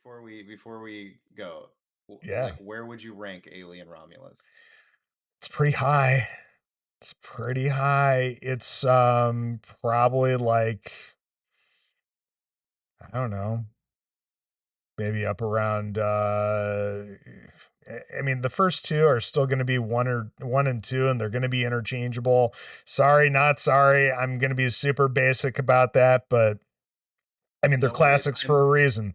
before we go, Yeah, like where would you rank Alien Romulus? it's pretty high. It's pretty high. It's probably like, I don't know, maybe up around I mean the first two are still going to be one and two, and they're going to be interchangeable. Sorry, not sorry. I'm going to be super basic about that, but I mean they're No worries. classics for a reason.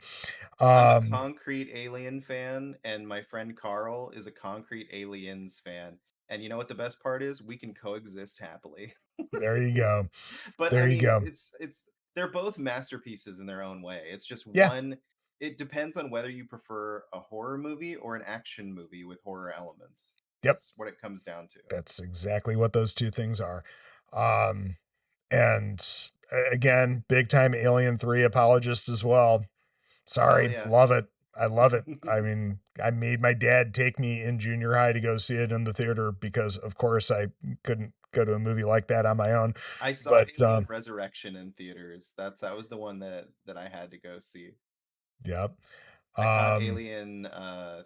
I'm a Um concrete Alien fan, and my friend Carl is a concrete Aliens fan. And you know what the best part is? We can coexist happily. there you go. But I There you mean, go. it's they're both masterpieces in their own way. It's just Yeah. one. It depends on whether you prefer a horror movie or an action movie with horror elements. Yep. That's what it comes down to. That's exactly what those two things are. Um and again, big time Alien 3 apologist as well. Hell Sorry, yeah. love it. I love it. I mean, I made my dad take me in junior high to go see it in the theater because, of course, I couldn't go to a movie like that on my own. I saw But Alien Resurrection in theaters. That was the one that I had to go see. yep. I caught Um, Alien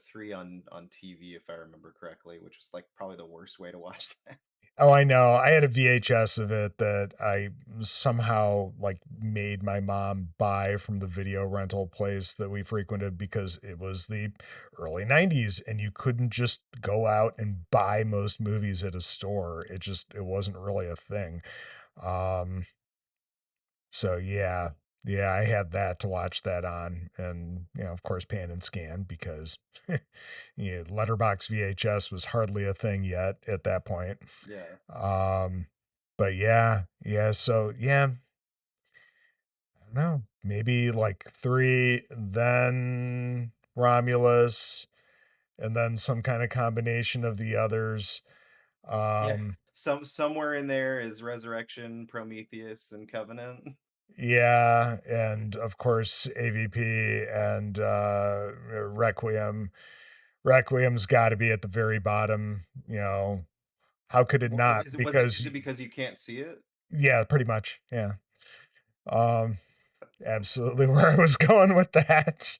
3 on TV if I remember correctly, which was like probably the worst way to watch that. oh, I know. I had a VHS of it that I somehow like made my mom buy from the video rental place that we frequented because it was the early 90s and you couldn't just go out and buy most movies at a store. It wasn't really a thing. Um, so yeah, I had that to watch that on, and of course, pan and scan because letterbox VHS was hardly a thing yet at that point. Yeah. Um, but yeah. So yeah, I don't know, maybe like three, then Romulus, and then some kind of combination of the others. Yeah. Um, Somewhere in there is Resurrection, Prometheus, and Covenant. Yeah, and of course AVP and Requiem. Requiem's got to be at the very bottom. How could it not? Is Because it because you can't see it? yeah, pretty much. Yeah. Um, absolutely where I was going with that.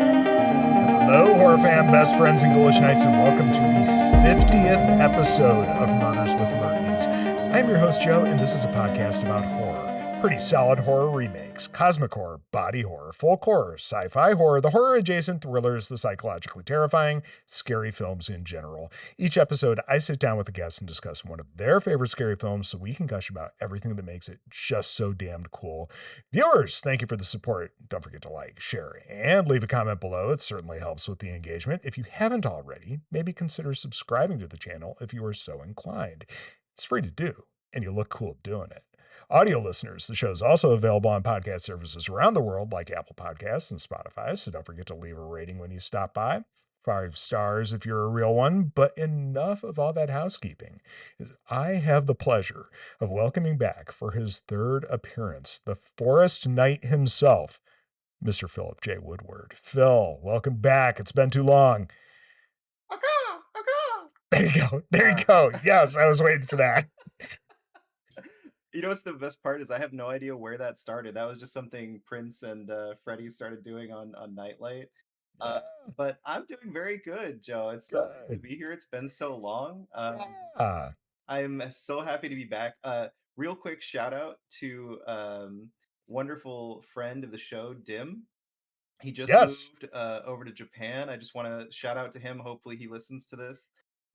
Hello, horror fan, best friends, and ghoulish knights, and welcome to the 50th episode of Murders with Mertens. I'm your host, Joe, and this is a podcast about horror. Pretty solid horror remakes, cosmic horror, body horror, folk horror, sci-fi horror, the horror-adjacent thrillers, the psychologically terrifying, scary films in general. Each episode, I sit down with a guest and discuss one of their favorite scary films so we can gush about everything that makes it just so damned cool. Viewers, thank you for the support. Don't forget to like, share, and leave a comment below. It certainly helps with the engagement. If you haven't already, maybe consider subscribing to the channel if you are so inclined. It's free to do, and you look cool doing it. Audio listeners, the show is also available on podcast services around the world like Apple Podcasts and Spotify, so don't forget to leave a rating when you stop by. 5 stars if you're a real one, but enough of all that housekeeping. I have the pleasure of welcoming back for his third appearance the Forest Knight himself, Mr. Phillip J Woodward. Phil, welcome back. It's been too long. Aka! Aka! There you go. There you Uh, go. Yes, I was waiting for that. you know what's the best part is I have no idea where that started. That was just something Prince and Freddie started doing on Nightlight. Uh, Yeah, but I'm doing very good, Joe. It's so nice to good. be here. It's been so long. Yeah. I'm so happy to be back. Real quick shout out to wonderful friend of the show, Dim. He just Yes. moved over to Japan. I just want to shout out to him. Hopefully, he listens to this.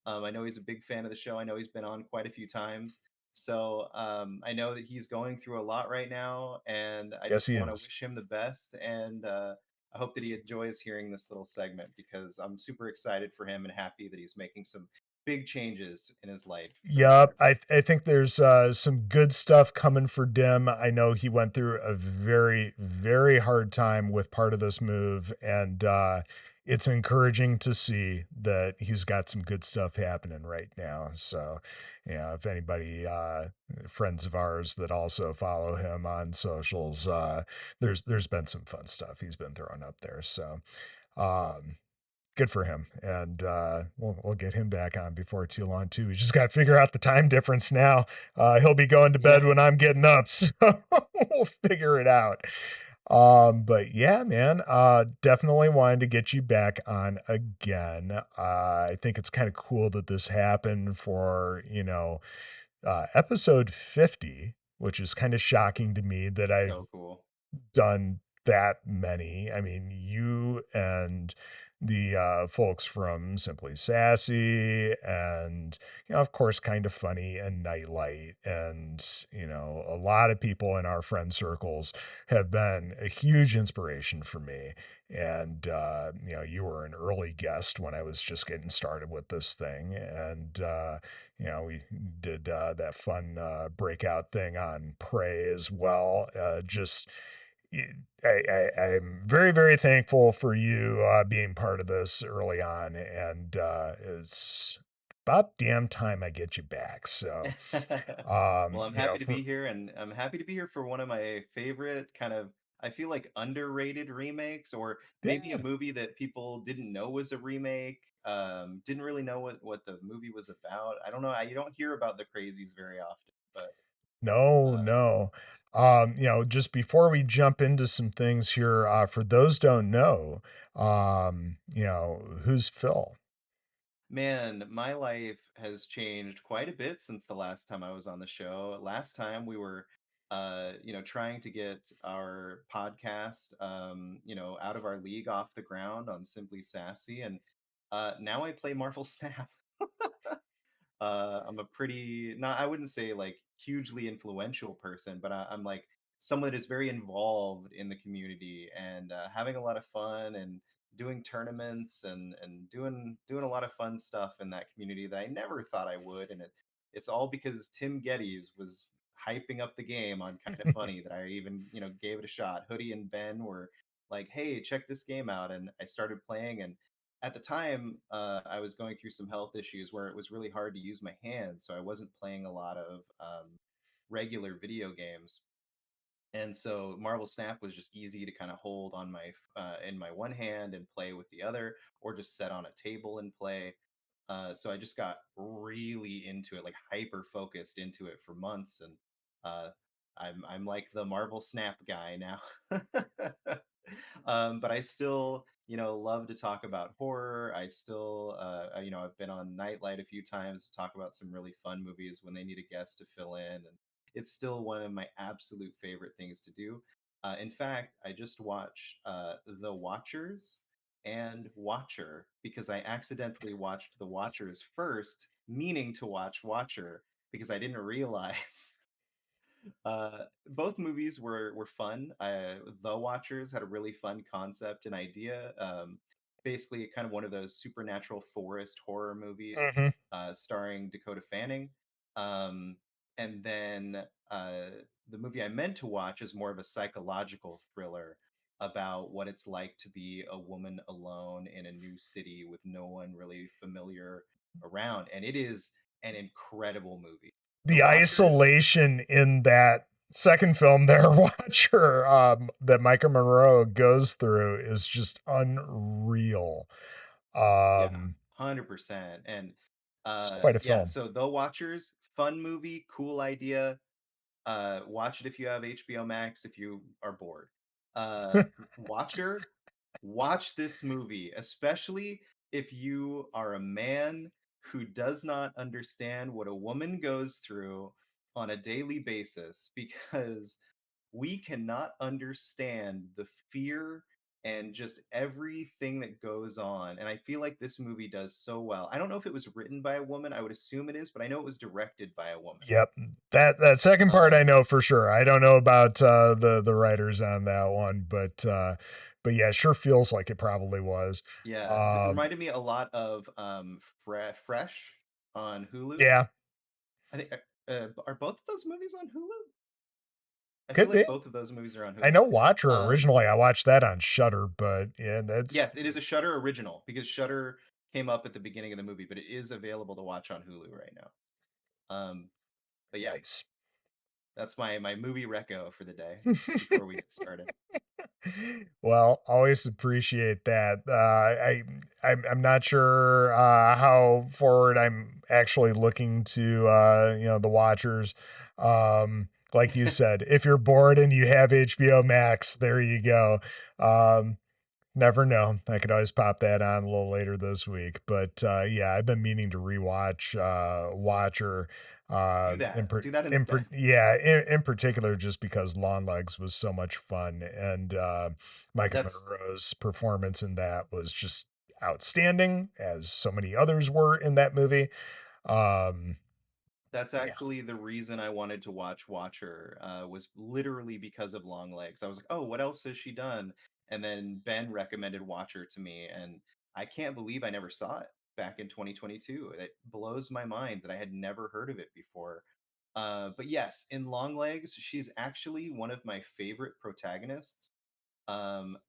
I know he's a big fan of the show. I know he's been on quite a few times. So I know that he's going through a lot right now, and I Yes, just he want to is. wish him the best. And I hope that he enjoys hearing this little segment because I'm super excited for him and happy that he's making some big changes in his life for the Yep, better. I think there's some good stuff coming for Dim. I know he went through a very hard time with part of this move, and it's encouraging to see that he's got some good stuff happening right now. So, yeah, if anybody, friends of ours that also follow him on socials, there's been some fun stuff he's been throwing up there. So, um, good for him, and we'll get him back on before too long too. We just got to figure out the time difference now. He'll be going to bed Yeah, when I'm getting up, so we'll figure it out. But yeah, man, definitely wanted to get you back on again. I think it's kind of cool that this happened for, episode 50, which is kind of shocking to me that I've so cool. done that many. I mean, you and the folks from Simply Sassy and, of course, Kind of Funny and Nightlight. And, a lot of people in our friend circles have been a huge inspiration for me. And, you were an early guest when I was just getting started with this thing. And, we did that fun breakout thing on Prey as well. I'm very, very thankful for you being part of this early on, and it's about damn time I get you back. So, Well, I'm happy to be here, and I'm happy to be here for one of my favorite kind of, I feel like, underrated remakes, or maybe a yeah, movie that people didn't know was a remake, didn't really know what the movie was about. I don't know. You don't hear about the Crazies very often, but no, uh, no. Just before we jump into some things here, for those don't know, who's Phil? man, my life has changed quite a bit since the last time I was on the show. Last time we were, trying to get our podcast, out of our league off the ground on Simply Sassy, and now I play Marvel Snap. I'm a pretty not I wouldn't say like hugely influential person, but I'm like someone that is very involved in the community and having a lot of fun and doing tournaments and doing a lot of fun stuff in that community that I never thought I would. And it's all because Tim Geddes was hyping up the game on Kind of Funny that I even gave it a shot. Hoodie and Ben were like, "Hey, check this game out," and I started playing. And at the time, I was going through some health issues where it was really hard to use my hands, so I wasn't playing a lot of regular video games. And so Marvel Snap was just easy to kind of hold on my in my one hand and play with the other, or just set on a table and play. So I just got really into it, like hyper focused into it for months, and uh, I'm like the Marvel Snap guy now. But I still, love to talk about horror. I still, I've been on Nightlight a few times to talk about some really fun movies when they need a guest to fill in, and it's still one of my absolute favorite things to do. In fact, I just watched The Watchers and Watcher because I accidentally watched The Watchers first, meaning to watch Watcher because I didn't realize both movies were fun. The Watchers had a really fun concept and idea. Basically, kind of one of those supernatural forest horror movies, Hmm. starring Dakota Fanning. Um, and then the movie I meant to watch is more of a psychological thriller about what it's like to be a woman alone in a new city with no one really familiar around. And it is an incredible movie. The The Watchers, isolation in that second film there, Watcher, that Micah Monroe goes through is just unreal. yeah, Um, 100%. And it's quite a yeah, film. so The Watchers, fun movie, cool idea. Watch it if you have HBO Max if you are bored. Uh, Watcher, watch this movie, especially if you are a man who does not understand what a woman goes through on a daily basis, because we cannot understand the fear and just everything that goes on. And I feel like this movie does so well. I don't know if it was written by a woman. I would assume it is, but I know it was directed by a woman. Yep, that second part I Um, know for sure. I don't know about the writers on that one, but yeah, it sure feels like it probably was. yeah, Um, reminded me a lot of Fresh on Hulu. yeah, I think are both of those movies on Hulu? I feel Could be. like both of those movies are on I Hulu. know Watcher Um, originally. I watched that on Shutter, but yeah, that's yes, it is a Shutter original because Shutter came up at the beginning of the movie, but it is available to watch on Hulu right now. But yeah, nice. that's my movie reco for the day before we get started. Well, always appreciate that. I'm not sure how forward I'm actually looking to the watchers. Like you said, if you're bored and you have HBO Max, there you go. Um, Never know. I could always pop that on a little later this week. But yeah, I've been meaning to rewatch Watcher. Do that. Do that instead. In particular, just because Long Legs was so much fun, and Micah That's Monroe's performance in that was just outstanding, as so many others were in that movie. Um, That's yeah, actually the reason I wanted to watch Watcher. Was literally because of Long Legs. I was like, oh, what else has she done? And then Ben recommended Watcher to me, and I can't believe I never saw it back in 2022. It blows my mind that I had never heard of it before. But yes, in Long Legs, she's actually one of my favorite protagonists.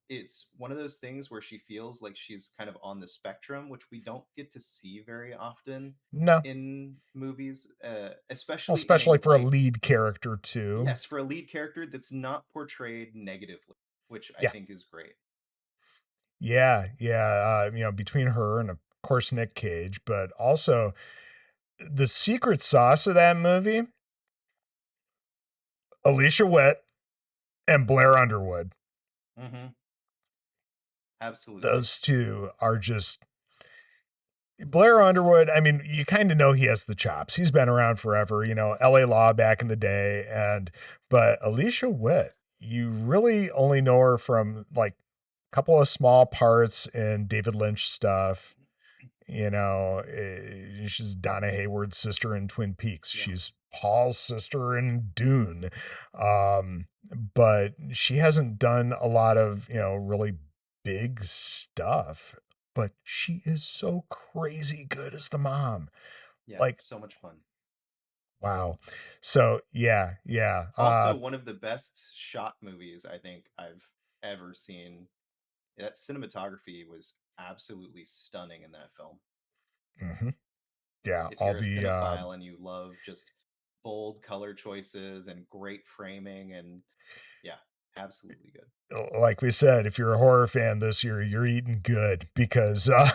It's one of those things where she feels like she's kind of on the spectrum, which we don't get to see very often no, in movies, well, especially in especially a for a like, lead character too. yes, for a lead character that's not portrayed negatively, which I Yeah, think is great. yeah. Between her and of course Nick Cage, but also the secret sauce of that movie, Alicia Witt and Blair Underwood. Hmm. Absolutely. Those two are just Blair Underwood. I mean, you kind of know he has the chops. He's been around forever, LA Law back in the day. But Alicia Witt, you really only know her from like a couple of small parts in David Lynch stuff. She's Donna Hayward's sister in Twin Peaks. Yeah. She's Paul's sister in Dune. Um, but she hasn't done a lot of, really big stuff. But she is so crazy good as the mom. Yeah. Like, So much fun. wow. So yeah, yeah. Also, one of the best shot movies I think I've ever seen. That cinematography was absolutely stunning in that film. Mhm. Yeah, If all you're a the cinephile and you love just bold color choices and great framing, and yeah, absolutely good. like we said, if you're a horror fan this year, you're eating good because Yeah.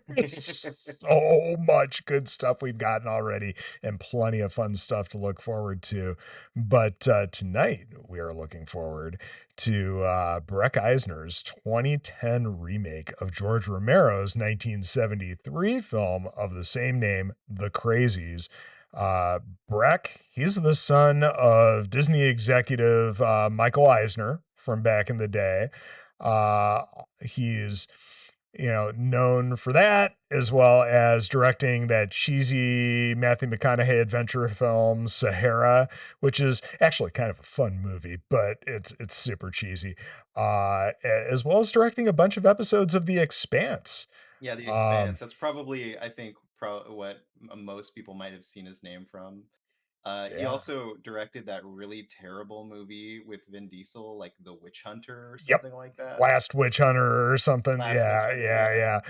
there's so much good stuff we've gotten already and plenty of fun stuff to look forward to. But tonight, we are looking forward to Breck Eisner's 2010 remake of George Romero's 1973 film of the same name, The Crazies. Uh, Breck, he's the son of Disney executive Michael Eisner from back in the day. He's known for that, as well as directing that cheesy Matthew McConaughey adventure film Sahara, which is actually kind of a fun movie, but it's super cheesy. As well as directing a bunch of episodes of The Expanse. Yeah, The Um, Expanse. That's probably, I think, what most people might have seen his name from. He yeah. also directed that really terrible movie with Vin Diesel, like The Witch Hunter or Yep. something like that. Last Witch Hunter or something. Last Witch Yeah, Hunter, yeah, yeah.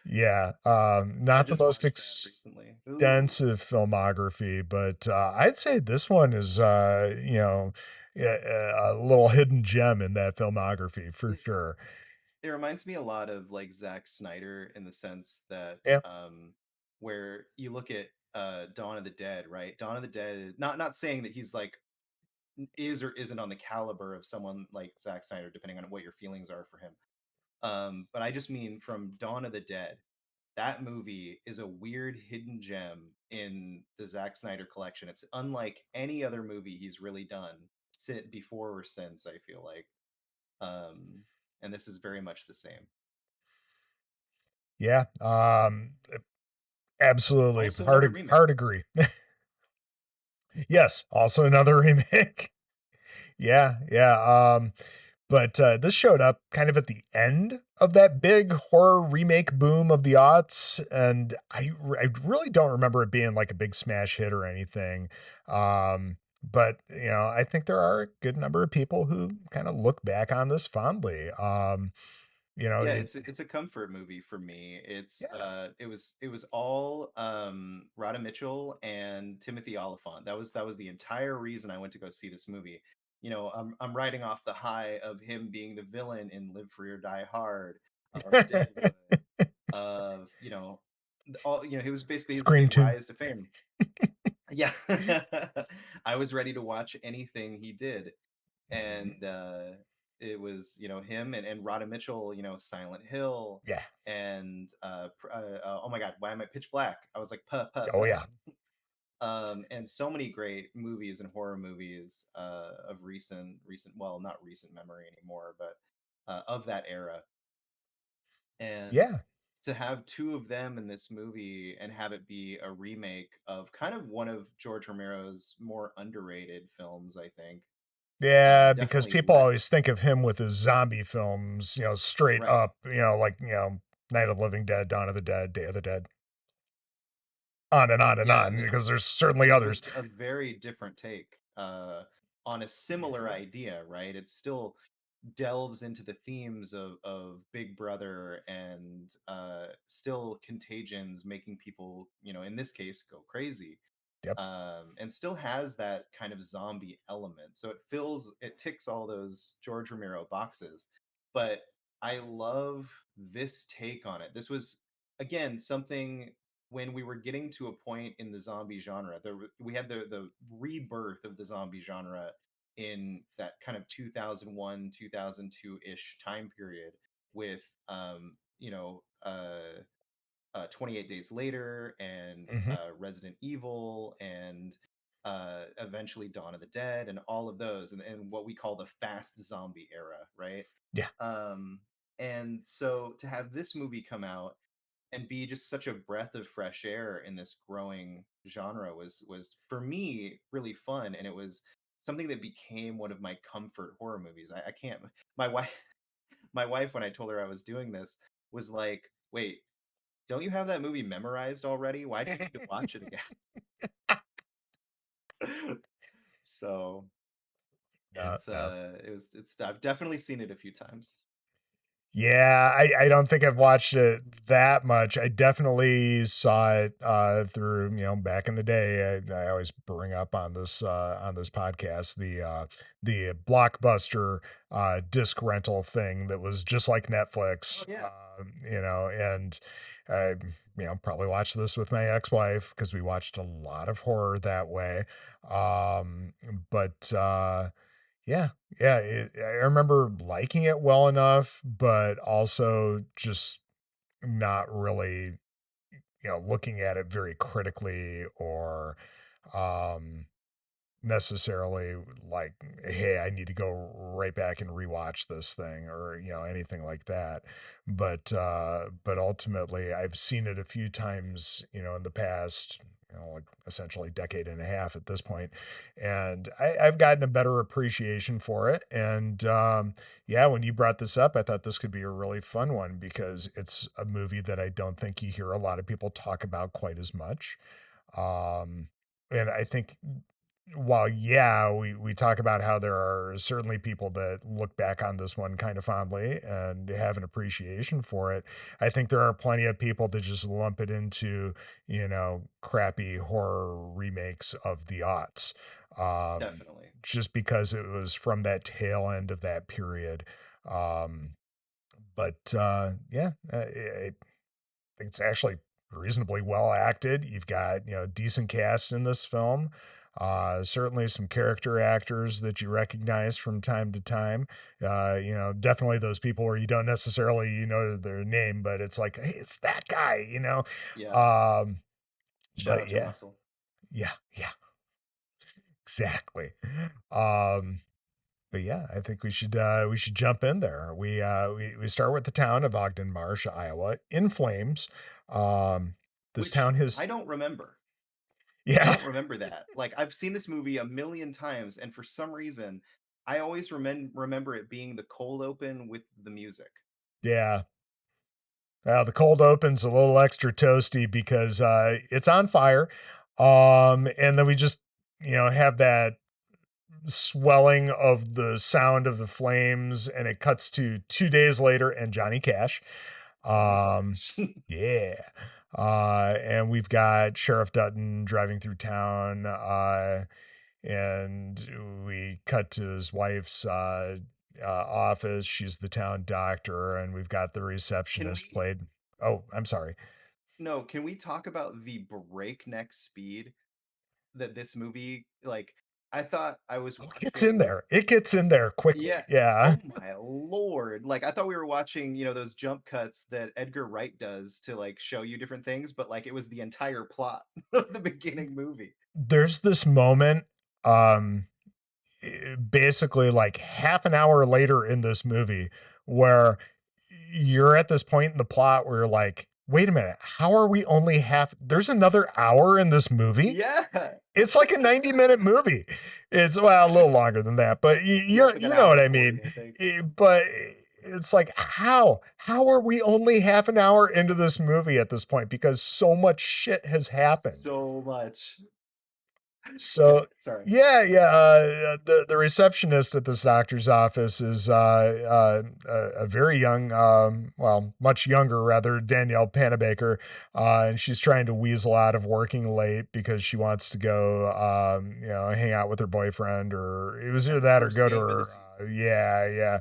yeah. Yeah. I Not the just most watched that recently. Ooh. extensive filmography, but I'd say this one is, a little hidden gem in that filmography for It, sure. it reminds me a lot of like Zack Snyder in the sense that Yeah. where you look at Dawn of the Dead, right? Dawn of the Dead, not saying that he's like is or isn't on the caliber of someone like Zack Snyder, depending on what your feelings are for him. But I just mean from Dawn of the Dead, that movie is a weird hidden gem in the Zack Snyder collection. It's unlike any other movie he's really done sit before or since, I feel like. Um, and this is very much the same. Yeah. Absolutely. Also, another remake. Hard agree. Yes. Also another remake. Yeah. Yeah. But this showed up kind of at the end of that big horror remake boom of the aughts, and I really don't remember it being like a big smash hit or anything. but I think there are a good number of people who kind of look back on this fondly. Yeah, It, it's a comfort movie for me. yeah. It was all Rhoda Mitchell and Timothy Oliphant. That was the entire reason I went to go see this movie. I'm riding off the high of him being the villain in Live Free or Die Hard, of Deadwood, of all he was basically his Scream big 2. rise to fame. Yeah. I was ready to watch anything he did. Mhm. And it was him and Rhoda Mitchell, Silent Hill, Yeah. and oh my God, why am I Pitch Black? I was like puh puh Oh puh. yeah. And so many great movies and horror movies of recent, well, not recent memory anymore, but of that era. And Yeah. to have two of them in this movie and have it be a remake of kind of one of George Romero's more underrated films, I think. Yeah, because Definitely people less. always think of him with his zombie films, straight Right. up, like, Night of the Living Dead, Dawn of the Dead, Day of the Dead, on and Yeah, on, this because there's certainly this others. was a very different take on a similar idea, right? It still delves into the themes of Big Brother and still contagions making people, in this case, go crazy, Yep. and still has that kind of zombie element. So it ticks all those George Romero boxes. But I love this take on it. This was again something when we were getting to a point in the zombie genre. We had the rebirth of the zombie genre in that kind of 2001 2002 ish time period with 28 Days Later and Hmm. Resident Evil and eventually Dawn of the Dead and all of those and what we call the fast zombie era, right? Yeah. Um, and so to have this movie come out and be just such a breath of fresh air in this growing genre was for me really fun, and it was something that became one of my comfort horror movies. I can't. My wife, my wife, when I told her I was doing this, was like, "Wait, don't you have that movie memorized already? Why do you need to watch it again?" So No, no. it's I've definitely seen it a few times. Yeah, I don't think I've watched it that much. I definitely saw it through, back in the day. I always bring up on this podcast the Blockbuster disc rental thing that was just like Oh Netflix, yeah, and I probably watched this with my ex-wife because we watched a lot of horror that way. Um, but yeah, yeah, I remember liking it well enough, but also just not really, looking at it very critically or um necessarily like, hey, I need to go right back and rewatch this thing or anything like that. But ultimately I've seen it a few times, in the past, like essentially decade and a half at this point, and I've gotten a better appreciation for it. And yeah, when you brought this up, I thought this could be a really fun one because it's a movie that I don't think you hear a lot of people talk about quite as much. um and I think while yeah, we talk about how there are certainly people that look back on this one kind of fondly and have an appreciation for it, I think there are plenty of people that just lump it into, crappy horror remakes of the aughts. definitely. Just because it was from that tail end of that period. Um, but yeah, think it's actually reasonably well acted. You've got, decent cast in this film. Certainly some character actors that you recognize from time to time. Definitely those people where you don't necessarily, their name, but it's like, hey, it's that guy. Yeah. Um, Shout but out to yeah, Russell. yeah, exactly. Um, but yeah, I think we should jump in there. We start with the town of Ogden Marsh, Iowa, in flames. This Which town has I don't remember. I yeah, don't remember that. Like I've seen this movie a million times, and for some reason, I always remember it being the cold open with the music. yeah. The cold open's a little extra toasty because it's on fire, and then we just have that swelling of the sound of the flames, and it cuts to 2 days later and Johnny Cash. Johnny Um, Cash. yeah. And we've got Sheriff Dutton driving through town, and we cut to his wife's office. She's the town doctor, and we've got the Can receptionist we played. Oh, I'm sorry. no, can we talk about the breakneck speed that this movie like I thought I was It gets in watching there. It gets in there yeah. quickly. Yeah. Oh my lord. Like I thought we were watching, those jump cuts that Edgar Wright does to like show you different things, but like it was the entire plot of the beginning movie. There's this moment, um, basically like half an hour later in this movie where you're at this point in the plot where you're like, wait a minute, how are we only half? There's another hour in this movie. Yeah. It's like a 90-minute movie. It's well a little longer than that, but Yeah, it's like you an know hour what and I mean. 40, I think. But it's like how are we only half an hour into this movie at this point because so much shit has happened. So much. Yeah, So sorry. the receptionist at this doctor's office is a very young, well, much younger rather, Danielle Panabaker, and she's trying to weasel out of working late because she wants to go, hang out with her boyfriend, or it was either At the that or first go to game of the her. season. Yeah.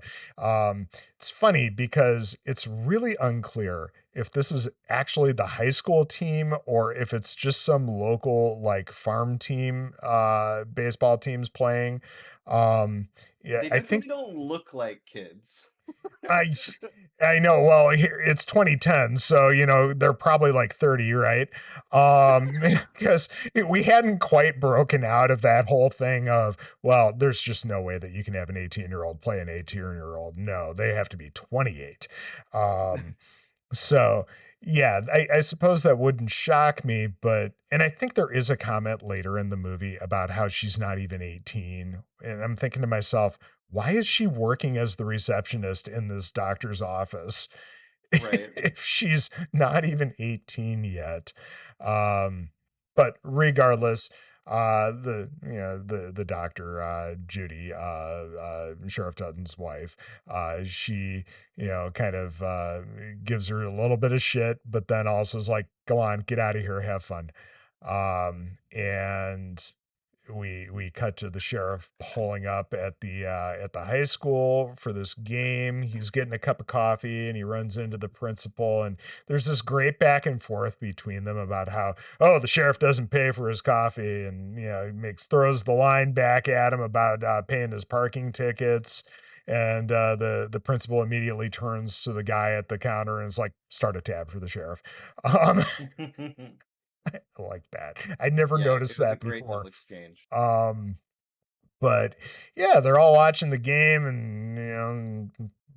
It's funny because it's really unclear if this is actually the high school team or if it's just some local like farm team baseball teams playing. Yeah, They I think definitely don't look like kids. I I know. Well, here it's 2010, so they're probably like 30, right? Because we hadn't quite broken out of that whole thing of, well, there's just no way that you can have an 18-year-old play an 18-year-old. No, they have to be 28. Um, so yeah, I suppose that wouldn't shock me, but and I think there is a comment later in the movie about how she's not even 18. And I'm thinking to myself, why is she working as the receptionist in this doctor's office Right. if she's not even 18 yet? Um, but regardless, the doctor, Judy, Sheriff Dutton's wife, she kind of gives her a little bit of shit, but then also is like, go on, get out of here, have fun. And we cut to the sheriff pulling up at the high school for this game. He's getting a cup of coffee and he runs into the principal, and there's this great back and forth between them about how, oh, the sheriff doesn't pay for his coffee, and he throws the line back at him about paying his parking tickets. And the principal immediately turns to the guy at the counter and is like, start a tab for the sheriff. um like that. I never Yeah, it noticed was a that great little before. exchange. Um, but yeah, they're all watching the game and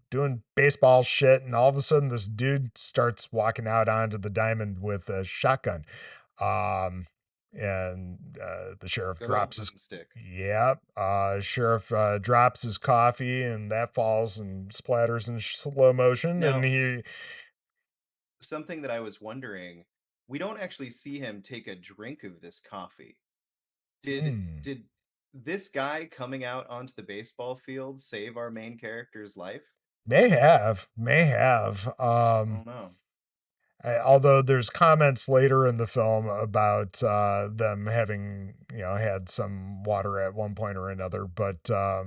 doing baseball shit, and all of a sudden this dude starts walking out onto the diamond with a shotgun. Um, and the sheriff Good old drops his boomstick. yeah, sheriff drops his coffee and that falls and splatters in slow motion, and Now, he something that I was wondering, we don't actually see him take a drink of this coffee. Did hmm, did this guy coming out onto the baseball field save our main character's life? may have. I don't know. Although there's comments later in the film about them having had some water at one point or another,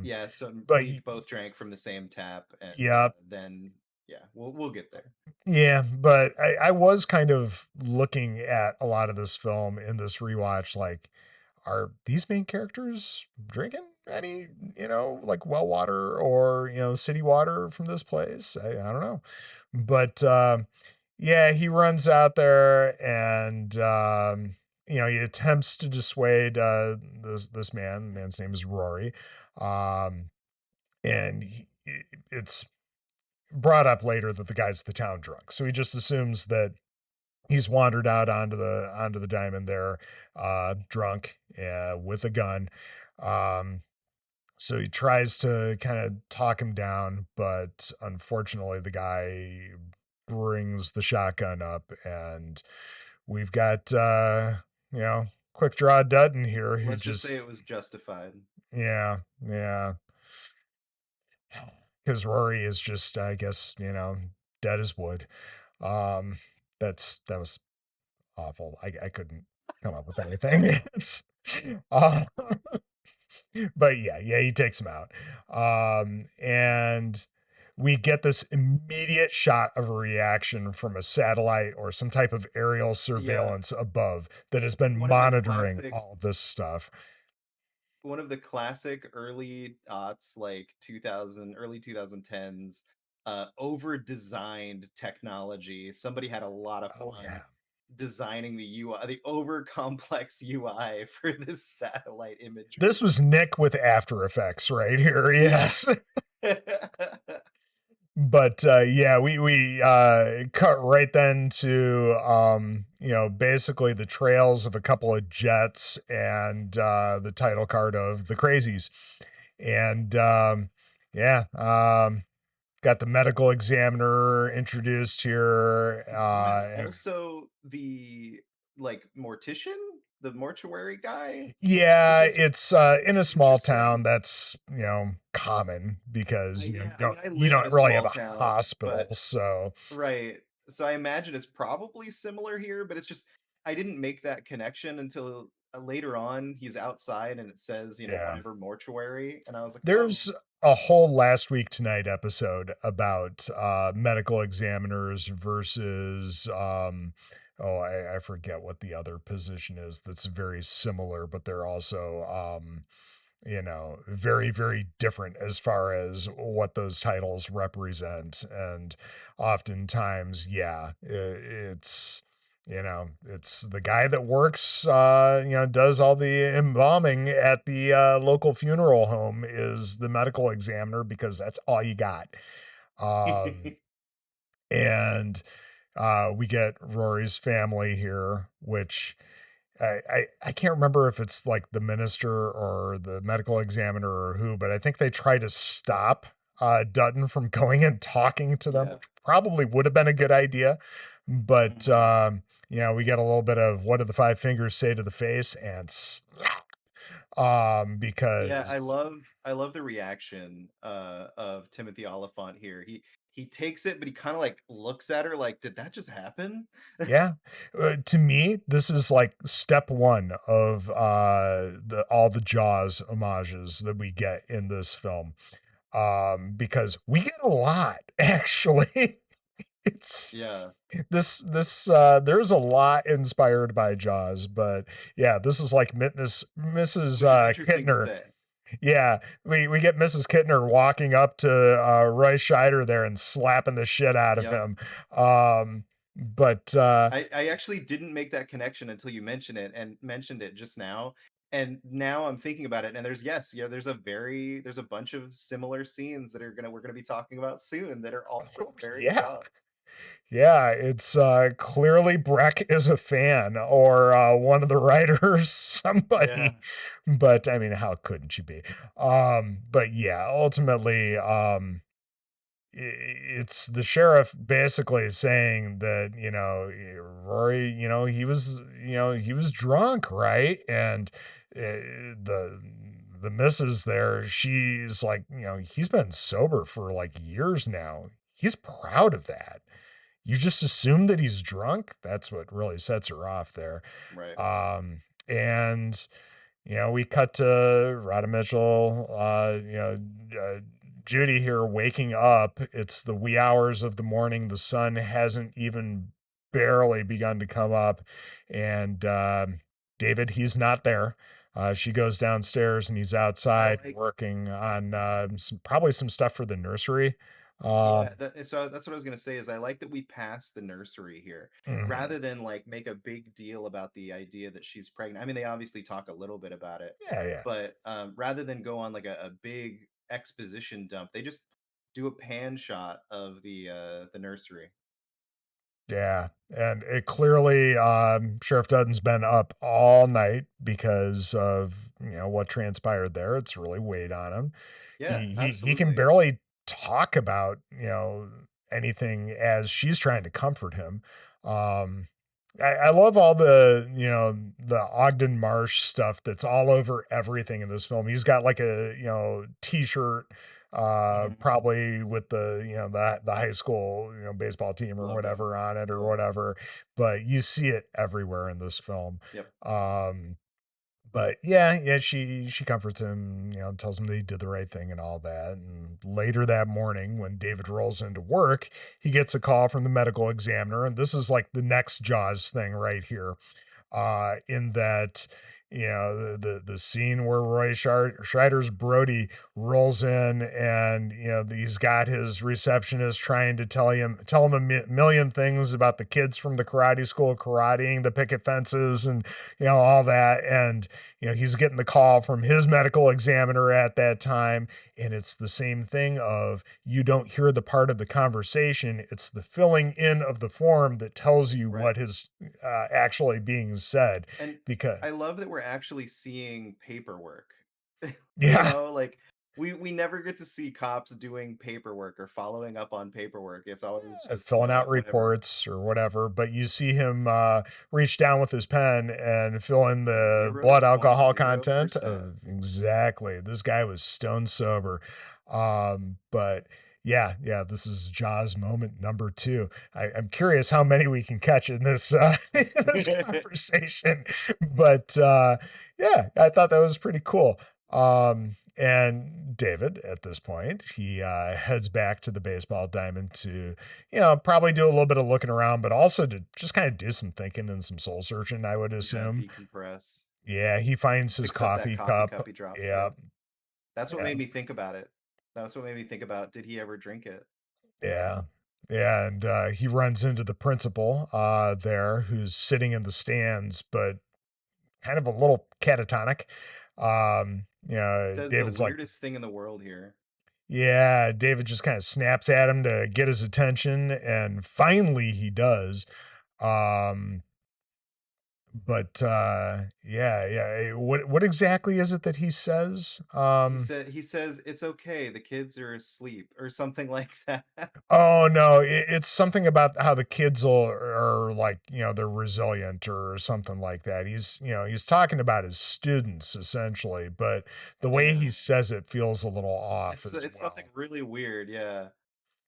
Yeah, so but we both drank from the same tap, and yeah, then yeah, we'll get there. but I was kind of looking at a lot of this film in this rewatch, like, are these main characters drinking any like well water or city water from this place? I don't know, but yeah, he runs out there and he attempts to dissuade this man. The man's name is Rory, um, and it's brought up later that the guy's the town drunk, so he just assumes that he's wandered out onto the diamond there, drunk, with a gun. Um, so he tries to kind of talk him down, but unfortunately, the guy brings the shotgun up, and we've got, you know, quick draw Dutton here who Let's just say just, it was justified. yeah, yeah. Because Rory is just, I guess, dead as wood. Um, that was awful. I couldn't come up with anything. It's, uh, but yeah, he takes him out. And we get this immediate shot of a reaction from a satellite or some type of aerial Yeah, surveillance above that has been one of the monitoring classic all this stuff. one of the classic early aughts, like 2000, early 2010s, over designed technology. Somebody had a lot of Oh fun yeah. designing the UI, the over complex UI for this satellite This imagery. was Nick with After Effects right here. Yeah. Yes. But yeah, we cut right then to basically the trails of a couple of jets and the title card of the Crazies. And yeah, got the medical examiner introduced here. Who is also the like mortician, the mortuary guy, which Yeah, is it's in a small town interesting. that's, common because, Yeah, I don't mean, I you live in don't a really have small a town, hospital, but so right. So I imagine it's probably similar here, but it's just I didn't make that connection until later on. He's outside and it says, yeah. whatever mortuary, and I was like, oh, There's a whole Last Week Tonight episode about medical examiners versus I forget what the other position is that's very similar, but they're also very, very different as far as what those titles represent. And oftentimes, yeah, it's the guy that works, does all the embalming at the local funeral home is the medical examiner because that's all you got. Um, and we get Rory's family here, which I can't remember if it's like the minister or the medical examiner or who, but I think they try to stop Dutton from going and talking to them, yeah. which probably would have been a good idea. But Hmm. we get a little bit of what do the five fingers say to the face and slap. Yeah, Because I love the reaction of Timothy Oliphant here. He takes it, but he kind of like looks at her like, did that just happen? yeah, to me, this is like step one of the all the Jaws homages that we get in this film. Because we get a lot actually. It's Yeah. this there's a lot inspired by Jaws, but yeah, this is like Mrs. Which is interesting to Kittner. say. Yeah, we get Mrs. Kittner walking up to Roy Scheider there and slapping the shit out of Yep. him. But I actually didn't make that connection until you mentioned it and mentioned it just now. And now I'm thinking about it, and there's yes, yeah, there's a bunch of similar scenes that we're gonna be talking about soon that are also very yeah, Jaws. yeah, it's clearly Breck is a fan or one of the writers, Yeah. somebody. But I mean, how couldn't you be? But yeah, ultimately, it's the sheriff basically saying that Rory, he was drunk, right? And the missus there, she's like, he's been sober for like years now. He's proud of that. You just assume that he's drunk. That's what really sets her off there. Right. And we cut to Rhoda Mitchell, Judy here waking up. It's the wee hours of the morning. The sun hasn't even barely begun to come up. And David, he's not there. She goes downstairs and he's I outside like working on probably some stuff for the nursery. Yeah, Um, so that's what I was gonna say is I like that we passed the nursery here mhm. rather than like make a big deal about the idea that she's pregnant. I mean, they obviously talk a little bit about it, Yeah, yeah. but rather than go on like a big exposition dump, they just do a pan shot of the nursery. Yeah, and it clearly, Sheriff Dutton's been up all night because of what transpired there. It's really weighed on him. Yeah, He can absolutely. barely talk about anything as she's trying to comfort him. Um, I love all the, the Ogden Marsh stuff that's all over everything in this film. He's got like a, t-shirt, Mhm. probably with the, the high school, baseball team or Logo. whatever on it or Yeah. whatever, but you see it everywhere in this film. Yep. Um, but yeah, she comforts him, tells him that he did the right thing and all that. And later that morning, when David rolls into work, he gets a call from the medical examiner, and this is like the next Jaws thing right here, in that the scene where Roy Scheider's Brody rolls in, and he's got his receptionist trying to tell him a million things about the kids from the karate school karateing the picket fences and all that, and he's getting the call from his medical examiner at that time, and it's the same thing of you don't hear the part of the conversation, it's the filling in of the form that tells you Right. what is actually being said. And Because I love that we're actually seeing paperwork. yeah, Like we never get to see cops doing paperwork or following up on paperwork. It's always just, filling out whatever. reports or whatever, but you see him reach down with his pen and fill in the blood alcohol content. 0.0%. Exactly. This guy was stone sober. But yeah, this is Jaws moment number two. I'm curious how many we can catch in this in this conversation, but yeah, I thought that was pretty cool. And David, at this point, he heads back to the baseball diamond to, probably do a little bit of looking around, but also to just kind of do some thinking and some soul searching, I would Yeah, assume. decompress. Yeah, he finds his Picks up that coffee coffee cup. cup he dropped. Yeah, Yep. That's what yeah, made me think about it. That's what made me think about, did he ever drink it? yeah. Yeah, and he runs into the principal there, who's sitting in the stands, but kind of a little catatonic. Says the David's like, weirdest thing in the world here. yeah, David just kind of snaps at him to get his attention, and finally he does. Um, but yeah. What exactly is it that he says? He says it's okay, the kids are asleep or something like that. Oh no, it's something about how the kids are like, they're resilient or something like that. He's talking about his students essentially, but the way he Yeah. says it feels a little off as It's something well. really weird, yeah.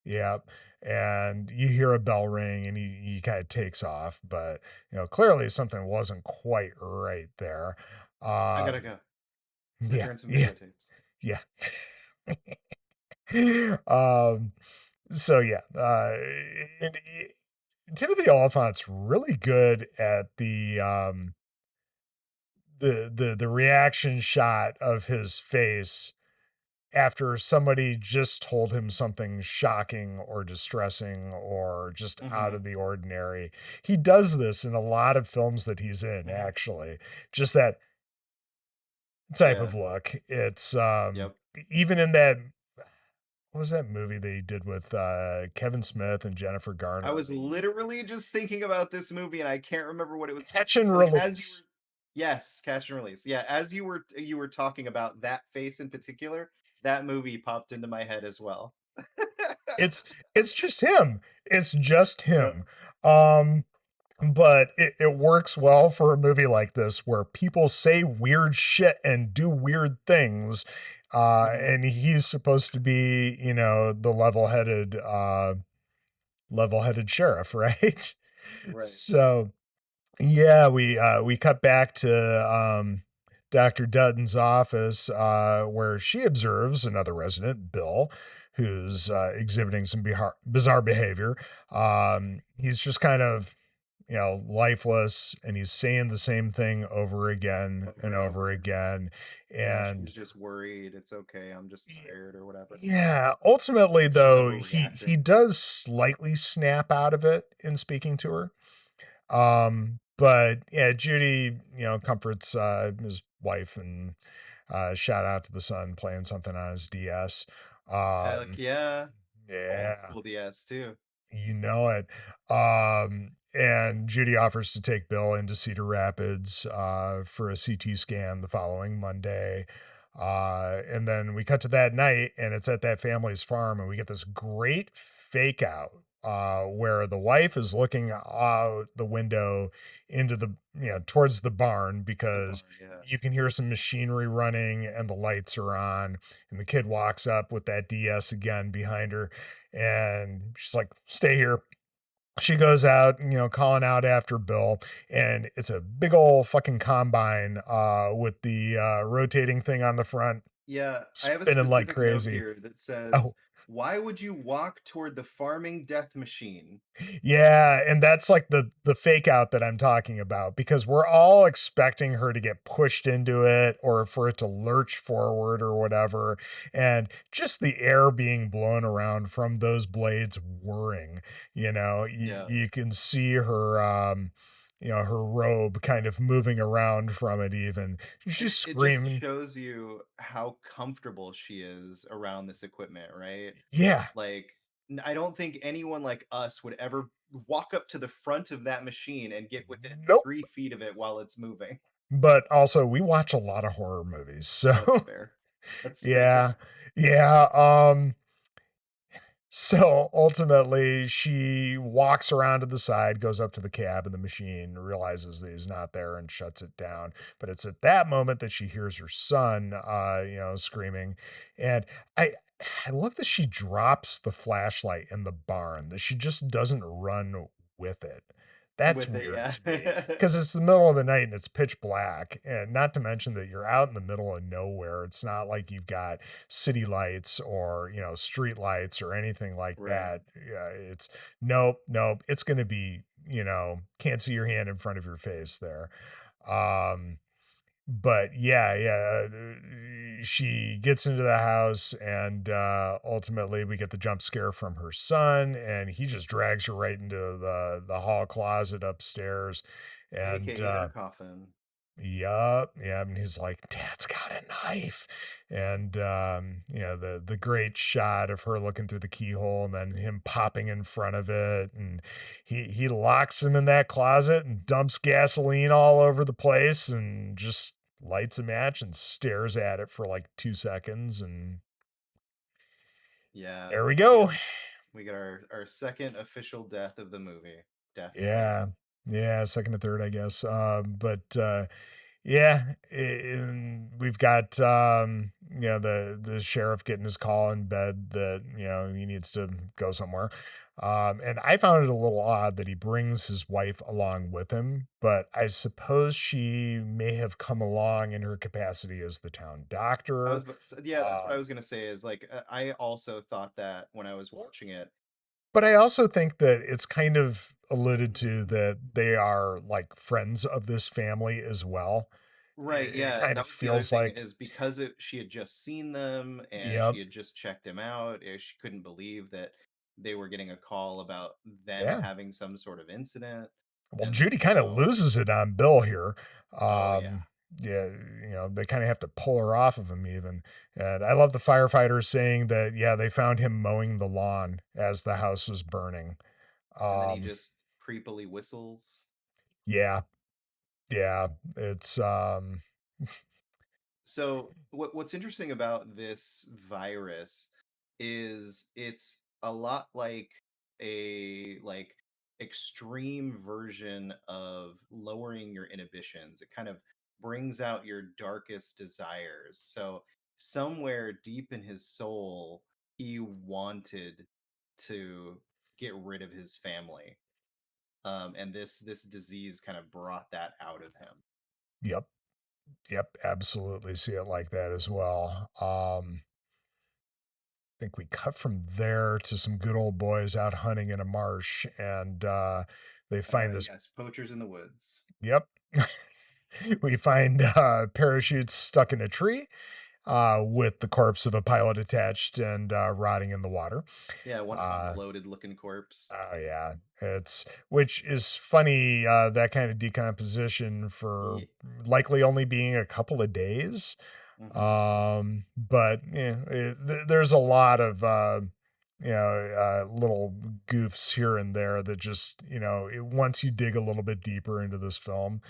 Yeah. And you hear a bell ring and he kind of takes off, but clearly something wasn't quite right there. I gotta Um, go. yeah, Return some yeah, videotapes. yeah. um, so yeah, and Timothy Oliphant's really good at the reaction shot of his face after somebody just told him something shocking or distressing or just out Mhm. of the ordinary. He does this in a lot of films that he's in, actually. Just that type Yeah. of look. It's Yep. even in that, what was that movie they did with Kevin Smith and Jennifer I Garner? was The literally just thinking about this movie and I can't remember what it was called. Catch and Like as you were Release. Yes, Catch and Release. Yeah, as you were talking about that face in particular, that movie popped into my head as well. It's it's just him. It's just Yep. him. Um but it works well for a movie like this where people say weird shit and do weird things, Mhm. and he's supposed to be the level-headed sheriff, right? Right. So yeah, we cut back to Dr. Dutton's office, where she observes another resident, Bill, who's exhibiting some bizarre behavior. He's just kind of, lifeless, and he's saying the same thing over again Over and and over over. again. Yeah, she's And just worried. It's okay. I'm just tired or whatever. yeah, ultimately She's though, he overreacting. does slightly snap out of it in speaking to her. But yeah, Judy, comforts his wife, and shout out to the son playing something on his DS. Heck Um, yeah. Old yeah, school DS too. you know it. And Judy offers to take Bill into Cedar Rapids for a CT scan the following Monday. And then we cut to that night, and it's at that family's farm, and we get this great fake out where the wife is looking out the window into the, towards the barn The because barn, yeah. you can hear some machinery running and the lights are on. And the kid walks up with that DS again behind her. And she's like, stay here. She goes out, calling out after Bill, and it's a big old fucking combine with the rotating thing on the front, Yeah, I have a spinning like specific note crazy. here that says, Oh, "Why would you walk toward the farming death machine?" yeah, and that's like the fake out that I'm talking about because we're all expecting her to get pushed into it or for it to lurch forward or whatever, and just the air being blown around from those blades whirring, Yeah. you can see her her robe kind of moving around from it even. And She's it just screaming. shows you how comfortable she is around this equipment, right? Yeah. Like, I don't think anyone like us would ever walk up to the front of that machine and get within Nope. 3 feet of it while it's moving. But also we watch a lot of horror movies. That's So fair. That's yeah. fair. Yeah. So ultimately, she walks around to the side, goes up to the cab and the machine, realizes that he's not there, and shuts it down. But it's at that moment that she hears her son, screaming. And I, I love that she drops the flashlight in the barn, that she just doesn't run with it. That's With it, weird yeah. to me because it's the middle of the night and it's pitch black. And not to mention that you're out in the middle of nowhere. It's not like you've got city lights or street lights or anything like Right. that. Yeah, it's nope. It's going to be can't see your hand in front of your face there. Um, but she gets into the house and ultimately we get the jump scare from her son, and he just drags her right into the hall closet upstairs, and AKA her coffin. yup. Yeah, and he's like, "Dad's got a knife." And the great shot of her looking through the keyhole and then him popping in front of it, and he locks him in that closet and dumps gasoline all over the place and just lights a match and stares at it for like 2 seconds, and Yeah, there we we go. get we get our second official death of the movie. Death scene. Yeah. Yeah, second or third, I guess. But yeah, and we've got the sheriff getting his call in bed that he needs to go somewhere. And I found it a little odd that he brings his wife along with him, but I suppose she may have come along in her capacity as the town I was doctor. yeah, that's what I Um, was gonna say is like I also thought that when I was watching it. but I also think that it's kind of alluded to that they are like friends of this family as well. Right, It yeah, kind that of was the other feels thing like, is because she had just seen them and yep, she had just checked him out, she couldn't believe that they were getting a call about them yeah. having some sort of incident. Well, And Judy kind of so, loses it on Bill here. oh yeah. Yeah, they kind of have to pull her off of him even. And I love the firefighters saying that, yeah, they found him mowing the lawn as the house was burning. And then he Um, just creepily whistles. yeah, yeah, it's, So what's interesting about this virus is it's a lot like a extreme version of lowering your inhibitions. It kind of brings out your darkest desires. So somewhere deep in his soul, he wanted to get rid of his family. And this disease kind of brought that out of him. yep, yep, absolutely see it like that as well. I think we cut from there to some good old boys out hunting in a marsh, and they find this. Yes, poachers in the woods. Yep. We find parachutes stuck in a tree with the corpse of a pilot attached and rotting in the water. Yeah, one Uh, bloated looking corpse. oh yeah, it's which is funny that kind of decomposition for Yeah. likely only being a couple of days. Hmm. But yeah, there's a lot of little goofs here and there that just once you dig a little bit deeper into this film,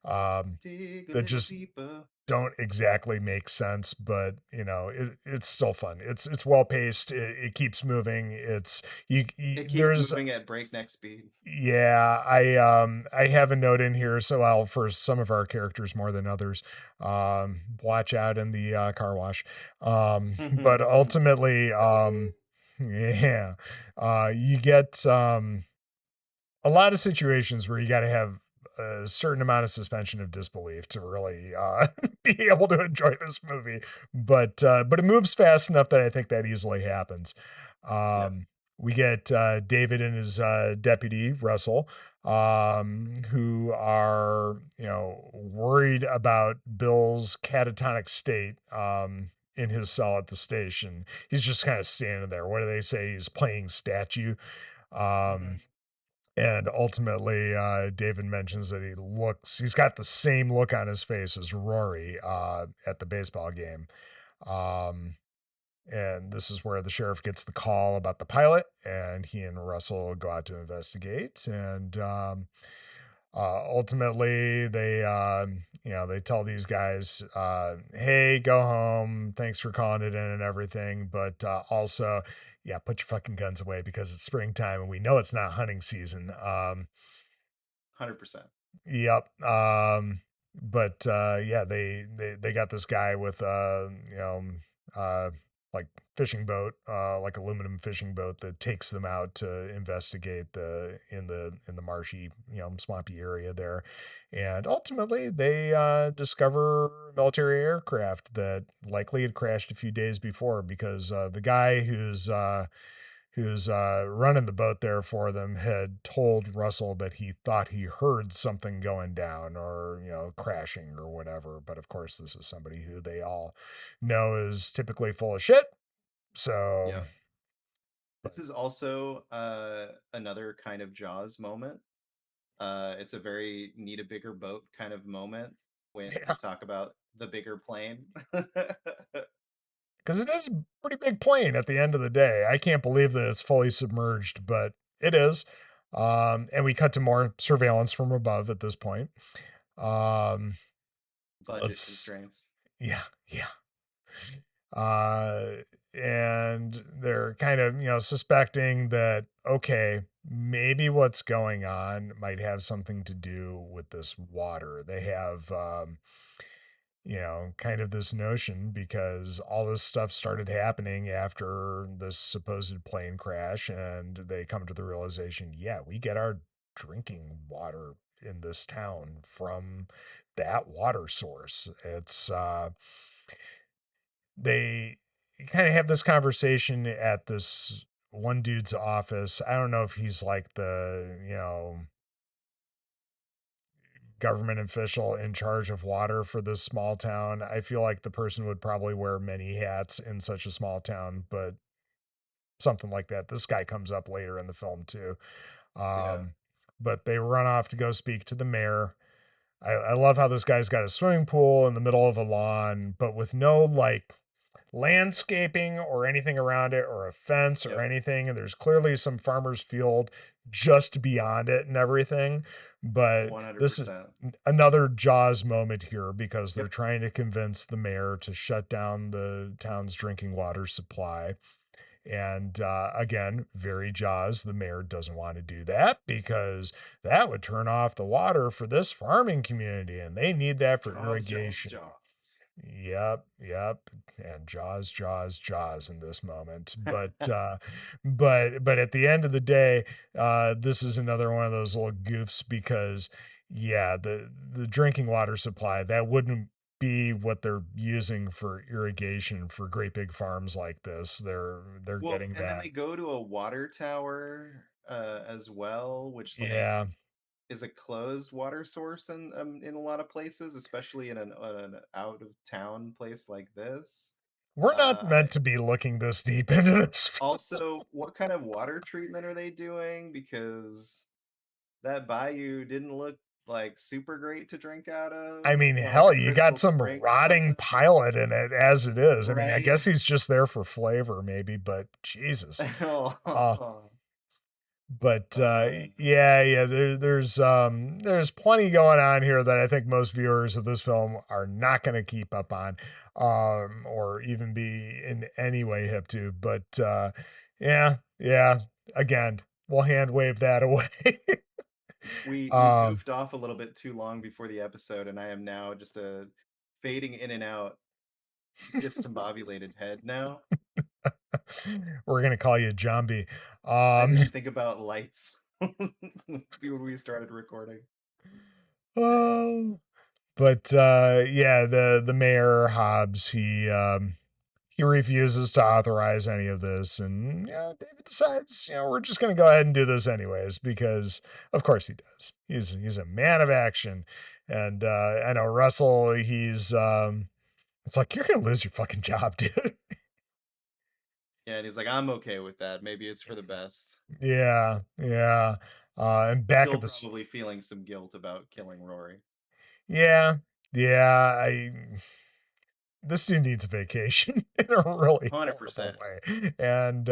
um, Dig a that little just deeper. don't exactly make sense, but it's still fun. It's well paced. It keeps moving. It keeps There's moving at breakneck speed. yeah, I have a note in here, so I'll for some of our characters more than others. Watch out in the car wash. But ultimately, yeah, you get a lot of situations where you got to have a certain amount of suspension of disbelief to really be able to enjoy this movie. But it moves fast enough that I think that easily happens. Yep. We get David and his deputy Russell, who are worried about Bill's catatonic state. In his cell at the station, he's just kind of standing there. What do they say? He's playing statue. Hmm. Um, and ultimately, David mentions that he's got the same look on his face as Rory at the baseball game. Um, and this is where the sheriff gets the call about the pilot, and he and Russell go out to investigate. And ultimately, they tell these guys, "Hey, go home. Thanks for calling it in and everything, but also, yeah, put your fucking guns away because it's springtime and we know it's not hunting season." 100%. Yep. But yeah, they got this guy with uh like fishing boat, like aluminum fishing boat that takes them out to investigate the marshy, swampy area there. And ultimately they discover a military aircraft that likely had crashed a few days before because the guy who's running the boat there for them had told Russell that he thought he heard something going down or crashing or whatever. But of course, this is somebody who they all know is typically full of shit. So, Yep. This is also another kind of Jaws moment. It's a very need a bigger boat kind of moment when yeah, you talk about the bigger plane. because it is a pretty big plane at the end of the day. I can't believe that it's fully submerged, but it is. And we cut to more surveillance from above at this point. Um, Budget let's, constraints. yeah, yeah. uh and they're kind of suspecting that okay, maybe what's going on might have something to do with this water. They have kind of this notion because all this stuff started happening after this supposed plane crash, and they come to the realization, yeah, we get our drinking water in this town from that water source. They kind of have this conversation at this one dude's office. I don't know if he's like the, government official in charge of water for this small town. I feel like the person would probably wear many hats in such a small town, but something like that. This guy comes up later in the film too. Yeah. Um, but they run off to go speak to the mayor. I love how this guy's got a swimming pool in the middle of a lawn, but with no like landscaping or anything around it or a fence or Yep. anything. And there's clearly some farmer's field just beyond it and everything. But this is 100%. another Jaws moment here because they're Yep. trying to convince the mayor to shut down the town's drinking water supply. And again, very Jaws. The mayor doesn't want to do that because that would turn off the water for this farming community, and they need that for Jaws, Jaws, irrigation. Jaws. Yep, yep. And Jaws, Jaws, Jaws in this moment. But at the end of the day, this is another one of those little goofs because yeah, the drinking water supply, that wouldn't be what they're using for irrigation for great big farms like this. They're Well, getting and then that. they go to a water tower as well, which like Yeah. is a closed water source in a lot of places, especially in an out of town place like this. We're not I meant to be looking this deep into this. also, what kind of water treatment are they doing? Because that bayou didn't look like super great to drink out I of. mean, It's not like hell, a you got crystal some spring or rotting something, pilot in it as it is. I mean, I right? guess he's just there for flavor, maybe, but Jesus. Uh, But Oh man. yeah, there's plenty going on here that I think most viewers of this film are not going to keep up on, or even be in any way hip to. But yeah, again, we'll hand wave that away. We um, goofed off a little bit too long before the episode, and I am now just a fading in and out, discombobulated head now. we're gonna call you Jambi. I Um, didn't think about lights when we started recording. oh, but yeah, the mayor Hobbs, he refuses to authorize any of this, and yeah, David decides, we're just going to go ahead and do this anyways because, of course, he does. He's a man of action, and I know Russell. It's like you're going to lose your fucking job, dude. Yeah, and he's like, I'm okay with that. Maybe it's for the best. Yeah. And back Still at the probably feeling some guilt about killing Rory. yeah, yeah. I This dude needs a vacation in a really horrible 100%. way, and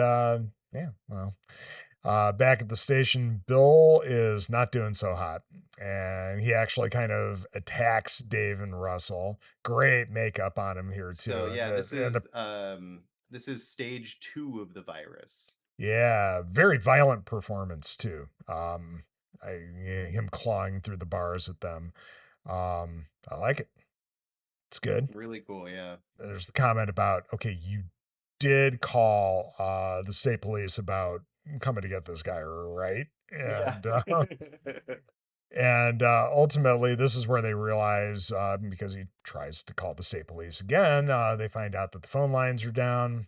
yeah, well. Back at the station, Bill is not doing so hot, and he actually kind of attacks Dave and Russell. Great makeup on him here So too, and yeah, the this is stage 2 of the virus. yeah, very violent performance too. Yeah, him clawing through the bars at them. I like it. It's good. Really cool, yeah. There's the comment about okay, you did call the state police about coming to get this guy, right? Yeah. And ultimately, this is where they realize because he tries to call the state police again, they find out that the phone lines are down.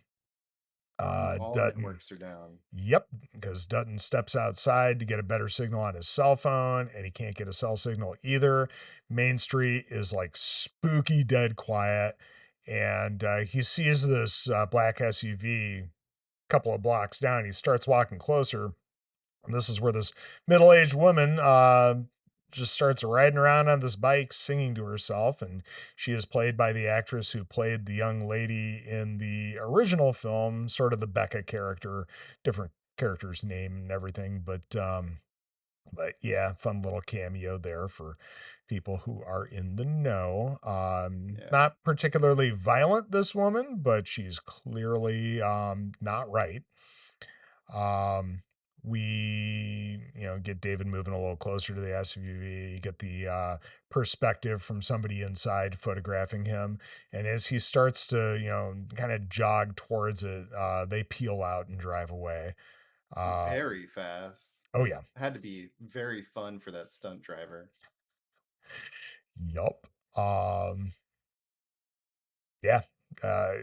All Dutton, networks are down. yep, because Dutton steps outside to get a better signal on his cell phone, and he can't get a cell signal either. Main Street is like spooky dead quiet, and he sees this black SUV a couple of blocks down. He starts walking closer. And this is where this middle-aged woman just starts riding around on this bike singing to herself, and she is played by the actress who played the young lady in the original film, sort of the Becca character, different character's name and everything, but yeah, fun little cameo there for people who are in the know. Yeah. Not particularly violent, this woman, but she's clearly not right. Um, we, get David moving a little closer to the SUV. You get the perspective from somebody inside photographing him. And as he starts to, kind of jog towards it, they peel out and drive away. Um, Very fast. oh, yeah. Had to be very fun for that stunt driver. Yup. Um, yeah. Uh,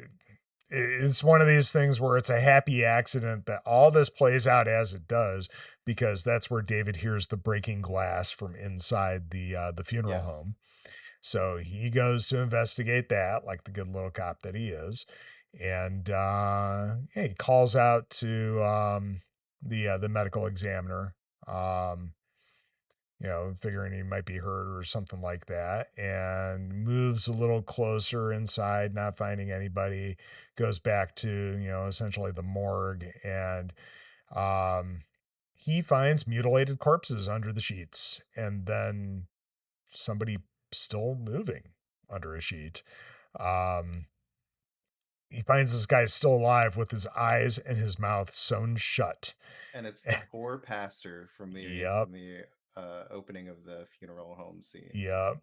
it's one of these things where it's a happy accident that all this plays out as it does because that's where David hears the breaking glass from inside the funeral Yes. home. So he goes to investigate that like the good little cop that he is, and yeah, he calls out to the medical examiner. Um, figuring he might be hurt or something like that, and moves a little closer inside, not finding anybody, goes back to, essentially the morgue, and um, he finds mutilated corpses under the sheets, and then somebody still moving under a sheet. Um, he finds this guy still alive with his eyes and his mouth sewn shut. And it's the poor pastor from the Yep. opening of the funeral home scene. Yep.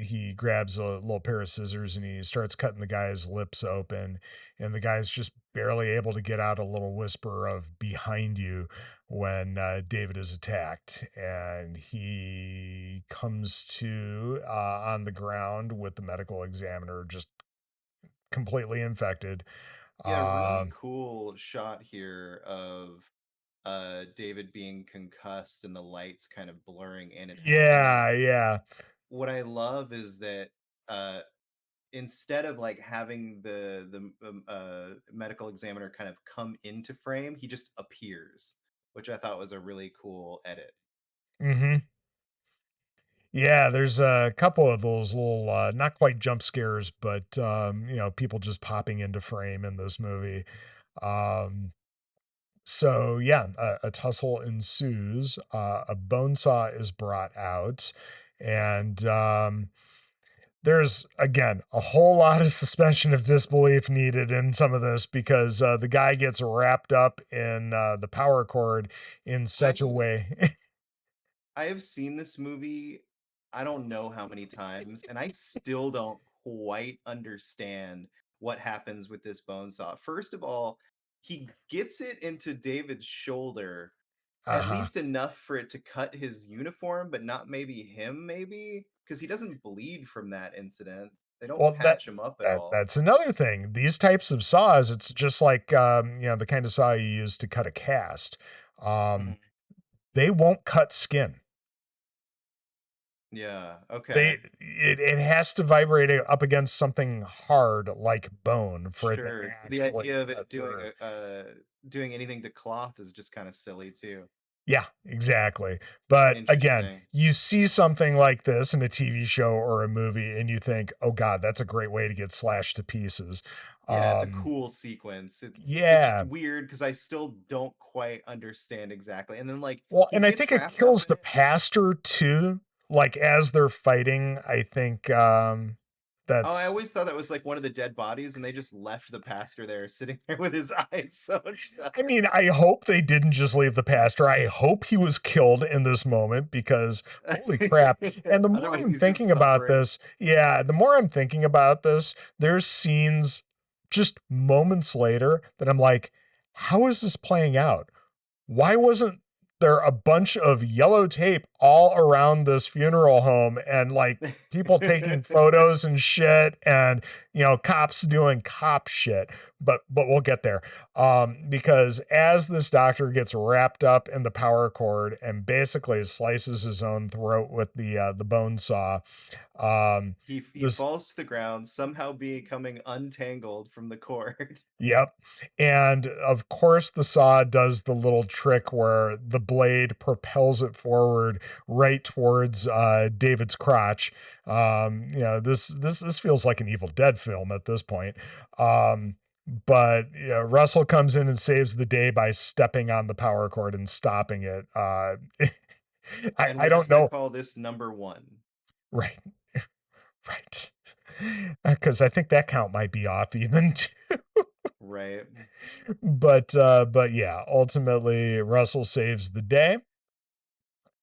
He grabs a little pair of scissors and he starts cutting the guy's lips open. And the guy's just barely able to get out a little whisper of behind you when David is attacked. And he comes to on the ground with the medical examiner just completely infected. Yeah, really Um, cool shot here of David being concussed and the lights kind of blurring in and out. And then yeah. what I love is that uh instead of like having the medical examiner kind of come into frame, he just appears, which I thought was a really cool edit. Hmm. Yeah, there's a couple of those little, not quite jump scares, but people just popping into frame in this movie. Um, So yeah, a tussle ensues. A bone saw is brought out, and there's again a whole lot of suspension of disbelief needed in some of this because the guy gets wrapped up in the power cord in such a I way. I have seen this movie I don't know how many times, and I still don't quite understand what happens with this bone saw. First of all, he gets it into David's shoulder Uh at huh. least enough for it to cut his uniform, but not maybe him, maybe? Because he doesn't bleed from that incident. They don't Well, patch him up at all. that's another thing. These types of saws, it's just like the kind of saw you use to cut a cast. Um, Mhm. they won't cut skin. Yeah, okay. It has to vibrate up against something hard like bone for it to Sure. So the actually idea of it cut through. doing anything to cloth is just kinda silly too. Yeah, exactly. But again, Interesting. you see something like this in a TV show or a movie and you think, "Oh god, that's a great way to get slashed to pieces." Yeah, it's a Um cool sequence. It's just yeah. weird because I still don't quite understand exactly, and then, like, Well, he and I gets think it wrapped up kills in the it. pastor too. Like as they're fighting, I think Oh, I that's always thought that was, like, one of the dead bodies, and they just left the pastor there sitting there with his eyes sewn shut. I mean, I hope they didn't just leave the pastor. I hope he was killed in this moment because holy crap. And the more Otherwise, I'm he's just thinking about suffering. this, yeah, the more I'm thinking about this, there's scenes just moments later that I'm like, how is this playing out? Why wasn't there a bunch of yellow tape all around this funeral home and like people taking photos and shit and cops doing cop shit, but we'll get there. Because as this doctor gets wrapped up in the power cord and basically slices his own throat with the bone saw, um He this falls to the ground, somehow becoming untangled from the cord. Yep. And of course, the saw does the little trick where the blade propels it forward right towards David's crotch. This feels like an Evil Dead film at this point. But Russell comes in and saves the day by stepping on the power cord and stopping it. And I we're don't just gonna know. call this number 1. Right. Right. Because I think that count might be off even. Right. But yeah, ultimately Russell saves the day,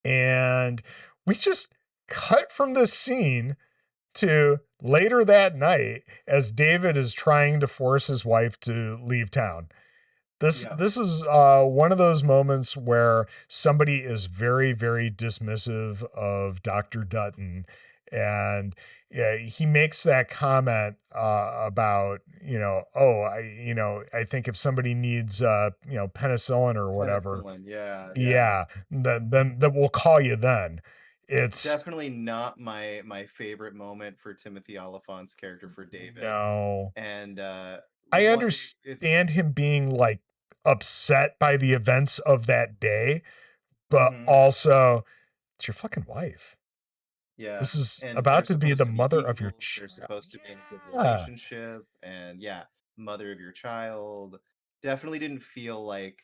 and we just cut from this scene to later that night as David is trying to force his wife to leave town. Yeah. This is one of those moments where somebody is very very dismissive of Dr. Dutton, and yeah, he makes that comment about I think if somebody needs penicillin or whatever, Penicillin, yeah, yeah. yeah, then that we'll call you then. It's Definitely not my favorite moment for Timothy Oliphant's character for David, no. and, I what it's understand him being like upset by the events of that day, but mhm, also it's your fucking wife. yeah, This is and they're about to be supposed the to be mother of your equals, they're child. supposed to be in a good Yeah. relationship, and yeah, mother of your child. Definitely didn't feel like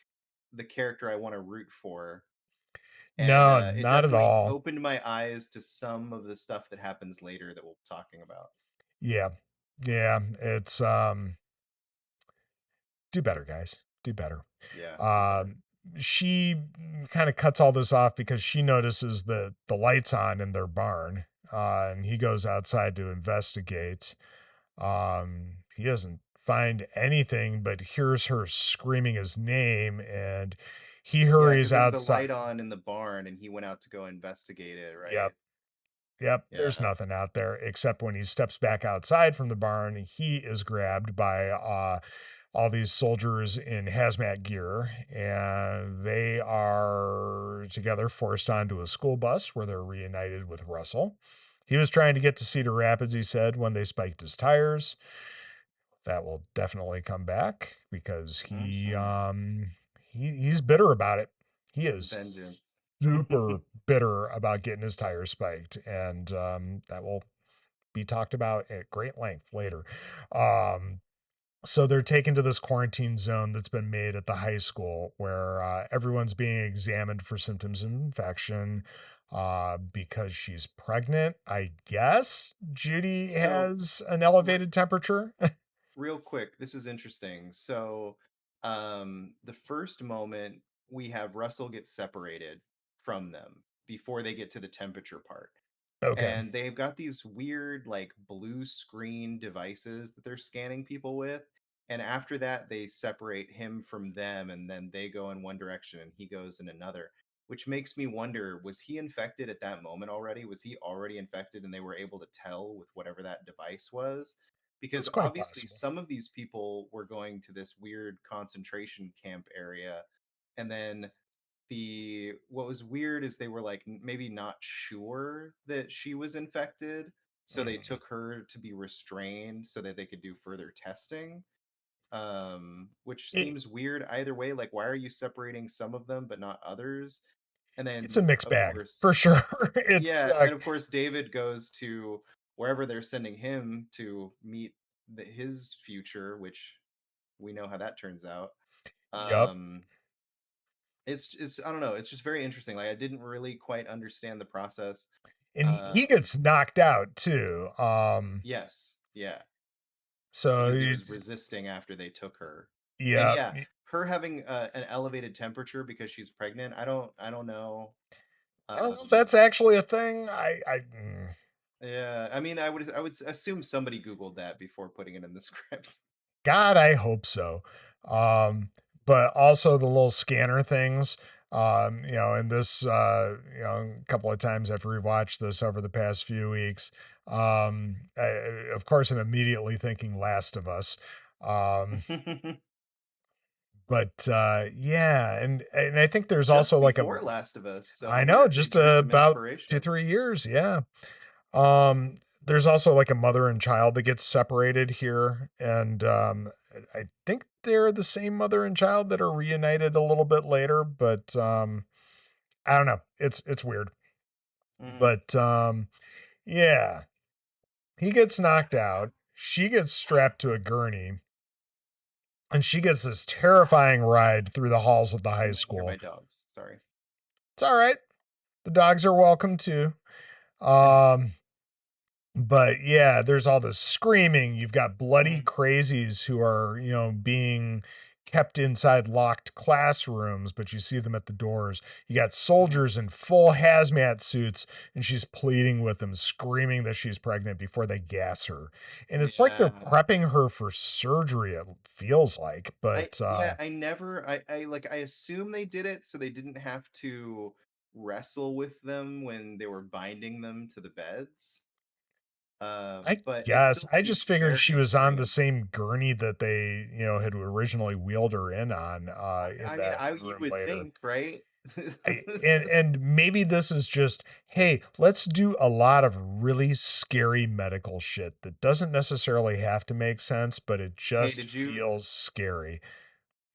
the character I wanna root for, and, No, it not at definitely all. opened my eyes to some of the stuff that happens later that we'll be talking about. Yeah. Yeah. It's do better, guys. Do better. Yeah, do better. Um, she kind of cuts all this off because she notices the lights on in their barn, and he goes outside to investigate. He doesn't find anything, but hears her screaming his name, and he Yeah, hurries because there was a outside. light on in the barn, and he went out to go investigate it, Yep. right? Yep, there's Yeah. nothing out there except when he steps back outside from the barn, he is grabbed by all these soldiers in hazmat gear, and they are together forced onto a school bus where they're reunited with Russell. He was trying to get to Cedar Rapids, he said, when they spiked his tires. That will definitely come back because Mhm. he's bitter about it. He is Vengeance. super bitter about getting his tires spiked, and that will be talked about at great length later. Um, So they're taken to this quarantine zone that's been made at the high school where everyone's being examined for symptoms of infection because she's pregnant. I guess Judy So, has an re- elevated temperature. real quick, this is interesting. So, the first moment we have Russell get separated from them before they get to the temperature part. Okay. And they've got these weird like blue screen devices that they're scanning people with, and after that they separate him from them, and then they go in one direction and he goes in another, which makes me wonder, was he infected at that moment already? Was he already infected and they were able to tell with whatever that device was? That's Because quite obviously possible. some of these people were going to this weird concentration camp area, and then what was weird is they were like maybe not sure that she was infected, so they Mhm. took her to be restrained so that they could do further testing, which It, seems weird either way. Like, why are you separating some of them but not others? And it's a then mixed of bag course, for sure. It's yeah, and of course David goes to wherever they're sending him to meet his future, which we know how that turns out. yep. um it's I don't know, it's just very interesting. Like, I didn't really quite understand the process. And he Um, gets knocked out too. yes, yeah, So because he was it's, resisting after they took her. And yeah, yeah, her having an elevated temperature because she's pregnant, I don't know. I don't know if that's Um, actually a thing. yeah, I mean, I would assume somebody Googled that before putting it in the script. God, I hope so. Um, but also the little scanner things. And this, a couple of times I've rewatched this over the past few weeks. Of course, I'm immediately thinking Last of Us. Um, but yeah, and I think there's also Just like a, before Last of Us, I so know, just there's some about two, inspiration. 3 years. Yeah. There's also like a mother and child that gets separated here, and I think they're the same mother and child that are reunited a little bit later, but I don't know. It's weird. Hmm. But yeah, he gets knocked out. She gets strapped to a gurney, and she gets this terrifying ride through the halls of the You high might hear my school. dogs. Sorry. It's all right. The dogs are welcome too. Um, But yeah, there's all this screaming. You've got bloody Mhm, crazies who are, being kept inside locked classrooms, but you see them at the doors. You got mhm. soldiers in full hazmat suits, and she's pleading with them, screaming that she's pregnant before they gas her. And it's like they're Yeah. prepping her for surgery, it feels like. But I never I like I assume they did it so they didn't have to wrestle with them when they were binding them to the beds. I But it guess still I just seems figured she very was on the strange. same gurney that they, had originally wheeled her in on in I mean, that I you room would later. think, right? And maybe this is just, hey, let's do a lot of really scary medical shit that doesn't necessarily have to make sense, but it Hey, just feels scary.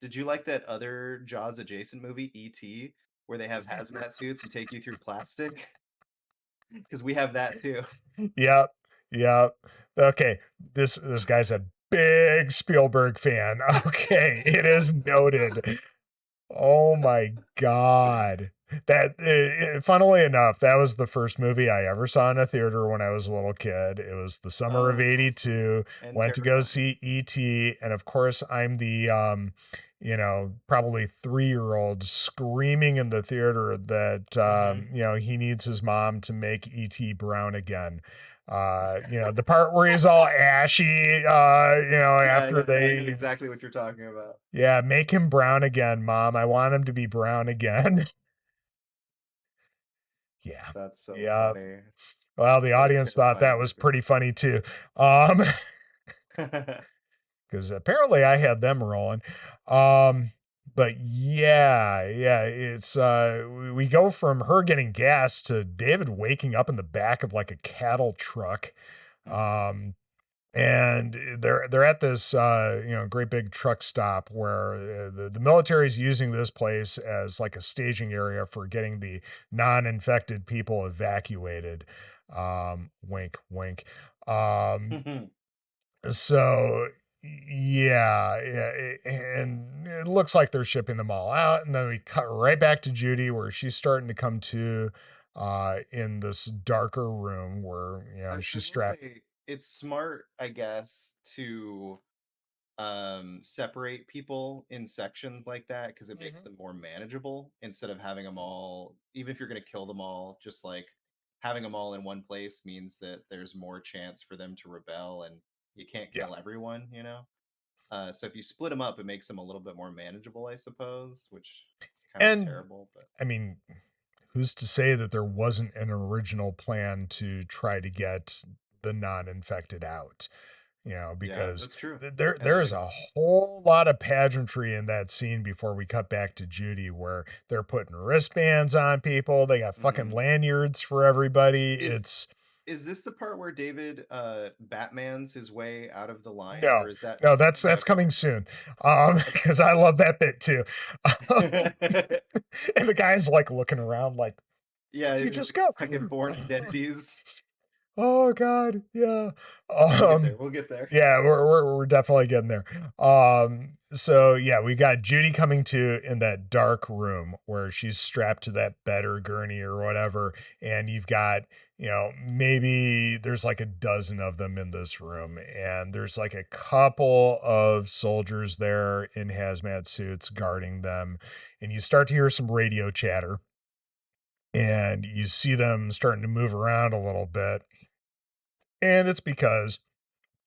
did you like that other Jaws adjacent movie, E.T., where they have hazmat suits and take you through plastic? Because we have that too. Yep. Yep. Okay. This guy's a big Spielberg fan. Okay, it is noted. Oh my God. Funnily enough, that was the first movie I ever saw in a theater when I was a little kid. It was the summer Oh, of that's awesome. 82. And Went to go terrifying. see E.T. And of course, I'm the, probably 3-year-old screaming in the theater that, Hmm. he needs his mom to make E.T. brown again. The part where he's all ashy, Yeah, after yeah, yeah. I know they, exactly what you're talking about. yeah, make him brown again, mom. I want him to be brown again. Yeah. That's so Yeah. funny. Well, the What a audience thought terrifying that was movie. pretty funny too. Um, because apparently I had them rolling. Um, but yeah, it's we go from her getting gas to David waking up in the back of like a cattle truck. Hmm. Um, and they're at this great big truck stop where the military is using this place as like a staging area for getting the non-infected people evacuated. Wink wink. um so yeah, and it looks like they're shipping them all out, and then we cut right back to Judy where she's starting to come to in this darker room where I she's will strapped. say it's smart, I guess, to separate people in sections like that because it makes Mhm. them more manageable instead of having them all, even if you're going to kill them all, just like having them all in one place means that there's more chance for them to rebel and you can't Yeah, kill everyone, you know. So if you split them up, it makes them a little bit more manageable, I suppose, which is kind of and terrible, but I mean, who's to say that there wasn't an original plan to try to get the non-infected out? yeah, Because that's true. there And is a whole lot of pageantry in that scene before we cut back to Judy, where they're putting wristbands on people. They got fucking mhm. lanyards for everybody. is It's is this the part where David Batman's his way out of the line, no, or is that no, that's okay? coming soon. Okay. Because I love that bit too. And the guy's like looking around, like, Yeah, you it was just go. fucking Born Identities. Oh God, yeah. We'll get there. Um, We'll get there. yeah, we're definitely getting there. So yeah, we got Judy coming to in that dark room where she's strapped to that bed or gurney or whatever, and you've got, maybe there's like a dozen of them in this room, and there's like a couple of soldiers there in hazmat suits guarding them, and you start to hear some radio chatter, and you see them starting to move around a little bit, and it's because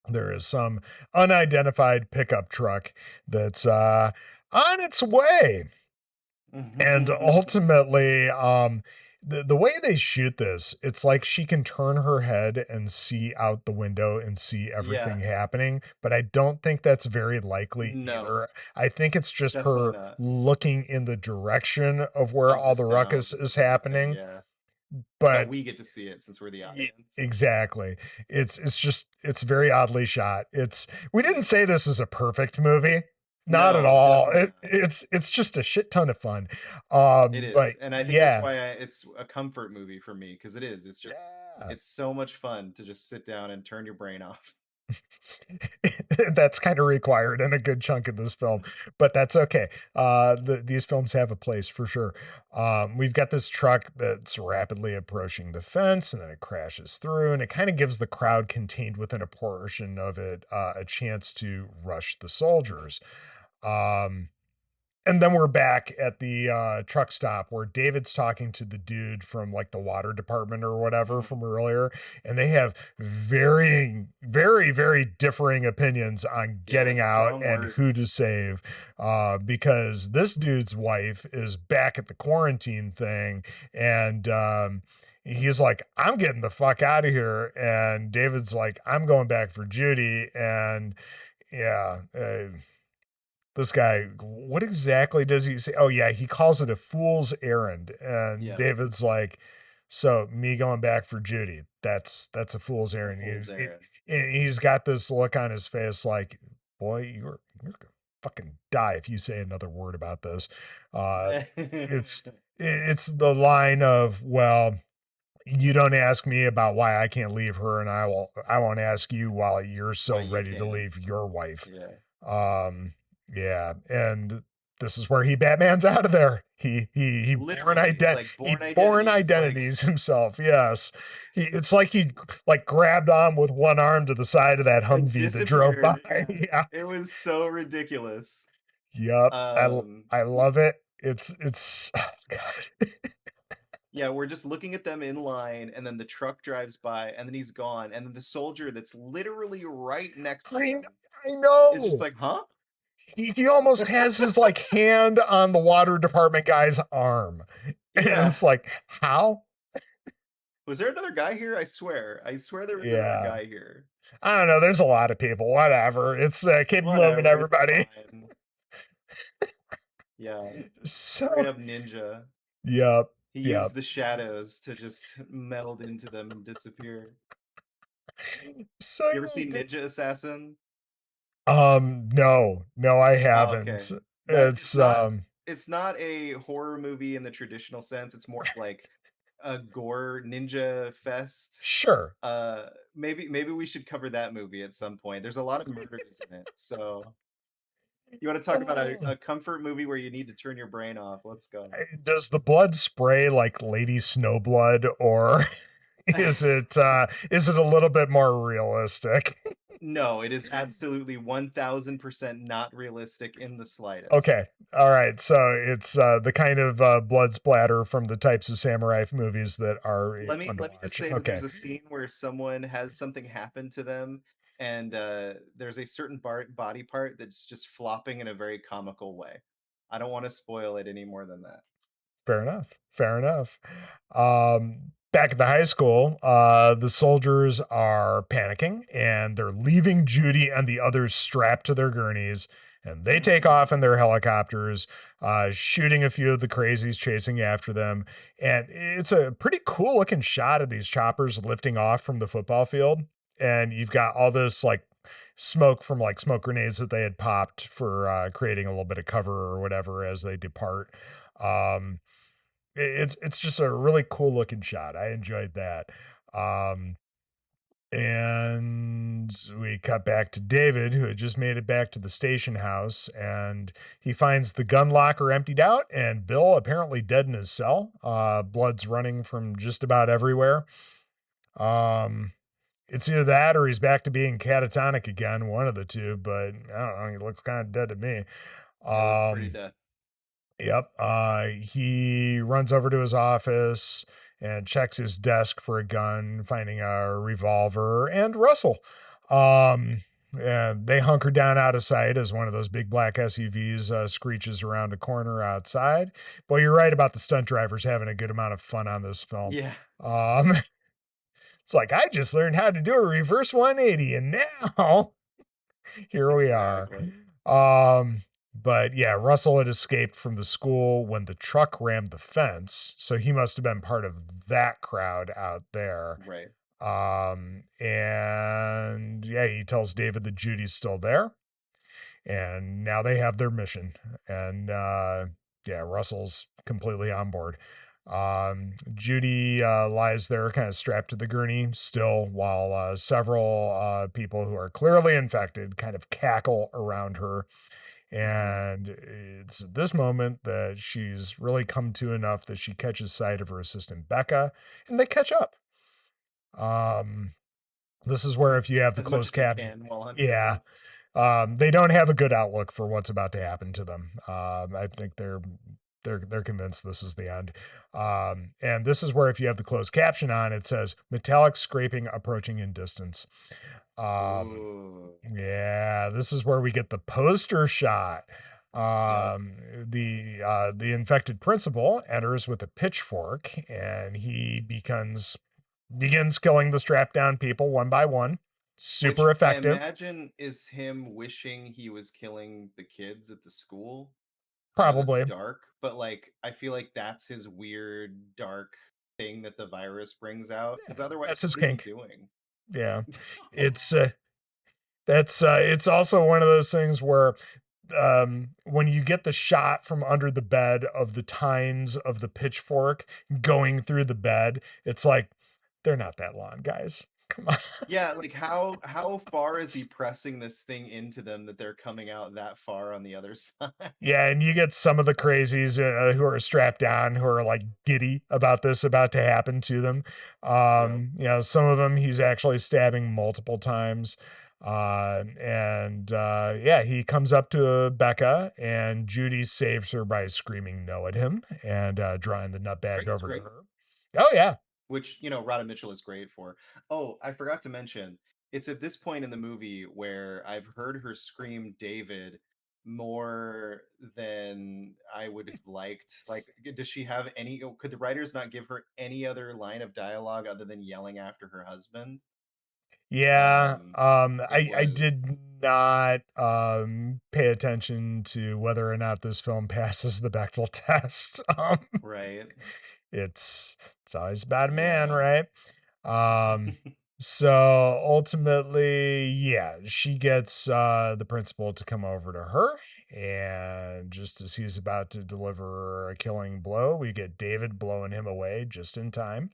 there is some unidentified pickup truck that's on its way. And ultimately, the way they shoot this, it's like she can turn her head and see out the window and see everything Yeah. happening. But I don't think that's very likely No, either. I think it's just definitely her not. looking in the direction of where Of the all the ruckus sound is and everything, happening. yeah. But But we get to see it since we're the audience. Exactly. It's just it's very oddly shot. We didn't Yeah. say this is a perfect movie. Not at No, all. definitely not. It's just a shit ton of fun. It But is. And I think that's yeah. why it's a comfort movie for me because it is. It's just Yeah. it's so much fun to just sit down and turn your brain off. That's kind of required in a good chunk of this film, but that's okay. These films have a place for sure. We've got this truck that's rapidly approaching the fence, and then it crashes through, and it kind of gives the crowd contained within a portion of it a chance to rush the soldiers. Um, and then we're back at the truck stop where David's talking to the dude from like the water department or whatever Mhm. from earlier, and they have varying, very, very differing opinions on Yeah, getting out strong and who words. to save. Because this dude's wife is back at the quarantine thing, and he's like, I'm getting the fuck out of here. And David's like, I'm going back for Judy. And yeah, this guy, what exactly does he say? Oh yeah, he calls it a fool's errand. And Yeah, David's like, so me going back for Judy, that's a fool's a errand. fool's errand. He's got this look on his face like, boy, you're gonna fucking die if you say another word about this. Uh it's it's the line of, well, you don't ask me about why I can't leave her, and I won't ask you while you're so Why you ready to can. leave your wife. Yeah. um, yeah, and this is where he Batman's out of there. Literally, like He born born identities. Like identities himself. Yes, it's like he like grabbed on with one arm to the side of that and Humvee that drove by. disappeared. Yeah. Yeah, It was so ridiculous. yep. Um I love it. It's oh, God. yeah, we're just looking at them in line and then the truck drives by and then he's gone and then the soldier that's literally right next to I him I is just know. like, "Huh?" He almost has his like hand on the water department guy's arm, and Yeah. it's like, how? Was there another guy here? I swear. I swear there was another Yeah. guy here. I don't know. There's a lot of people. Whatever. It's keep moving, Whatever, it's everybody. fine. Yeah. Straight So, up ninja. yep, He yep. used the shadows to just meld into them and disappear. So You ever you seen did. Ninja Assassin? No, no, I Oh, okay. haven't. That It's it's not a horror movie in the traditional sense. It's more of like a gore ninja fest. Sure. Maybe we should cover that movie at some point. There's a lot of murders in it, so you want to talk about a comfort movie where you need to turn your brain off? Let's go. Does the blood spray like Lady Snowblood, or is it a little bit more realistic? No, it is absolutely 1000% not realistic in the slightest. Okay. All right. So it's the kind of blood splatter from the types of samurai movies that are fun to Let me just watch. say that Okay. there's a scene where someone has something happen to them, and there's a certain body part that's just flopping in a very comical way. I don't want to spoil it any more than that. Fair enough. Fair enough. Back at the high school, the soldiers are panicking and they're leaving Judy and the others strapped to their gurneys. And they take Hmm. off in their helicopters, shooting a few of the crazies chasing after them. And it's a pretty cool looking shot of these choppers lifting off from the football field. And you've got all this like smoke from like smoke grenades that they had popped for creating a little bit of cover or whatever as they depart. Um, it's just a really cool looking shot. I enjoyed that. Um, and we cut back to David, who had just made it back to the station house, and he finds the gun locker emptied out and Bill apparently dead in his cell. Blood's running from just about everywhere. Um, it's either that or he's back to being catatonic again, one of the two, but I don't know. He looks kind of dead to me. Yeah, looks pretty Um, dead. Yep. He runs over to his office and checks his desk for a gun, finding a revolver and Russell. Um, and they hunker down out of sight as one of those big black SUVs screeches around a corner outside. Boy, you're right about the stunt drivers having a good amount of fun on this film. Yeah, Um, it's like, I just learned how to do a reverse 180, and now here we are. exactly. Um, but yeah, Russell had escaped from the school when the truck rammed the fence, so he must have been part of that crowd out there. Right. And yeah, he tells David that Judy's still there, and now they have their mission. And yeah, Russell's completely on board. Judy lies there kind of strapped to the gurney still, while several people who are clearly infected kind of cackle around her. Hmm. And it's at this moment that she's really come to enough that she catches sight of her assistant Becca, and they catch up. Um, this is where if you have the As much closed as you caption, can while on yeah, surface. they don't have a good outlook for what's about to happen to them. I think they're convinced this is the end. And this is where if you have the closed caption on, it says metallic scraping approaching in distance. Um, Ooh. yeah, this is where we get the poster shot. Yep. The infected principal enters with a pitchfork, and he begins killing the strapped down people one by one. Which Super I effective, imagine is him wishing he was killing the kids at the school. I know that's probably. dark, but like I feel like that's his weird dark thing that the virus brings out. Because otherwise, That's his what is he kink. doing? Yeah, it's that's it's also one of those things where when you get the shot from under the bed of the tines of the pitchfork going through the bed, it's like they're not that long, guys. Come on. Yeah, like how far is he pressing this thing into them that they're coming out that far on the other side? Yeah, and you get some of the crazies who are strapped down, who are like giddy about this about to happen to them. Yep. Some of them he's actually stabbing multiple times. And yeah, he comes up to Becca, and Judy saves her by screaming no at him and drawing the nutbag It's over to great. her. Oh, yeah. Which, Rhoda Mitchell is great for. Oh, I forgot to mention, it's at this point in the movie where I've heard her scream David more than I would have liked. Like, does she have any, could the writers not give her any other line of dialogue other than yelling after her husband? Yeah, Um, it I was did not pay attention to whether or not this film passes the Bechdel test. right. It's always about a man, Yeah. right? Um, so ultimately, yeah, she gets the principal to come over to her, And just as he's about to deliver a killing blow, we get David blowing him away just in time.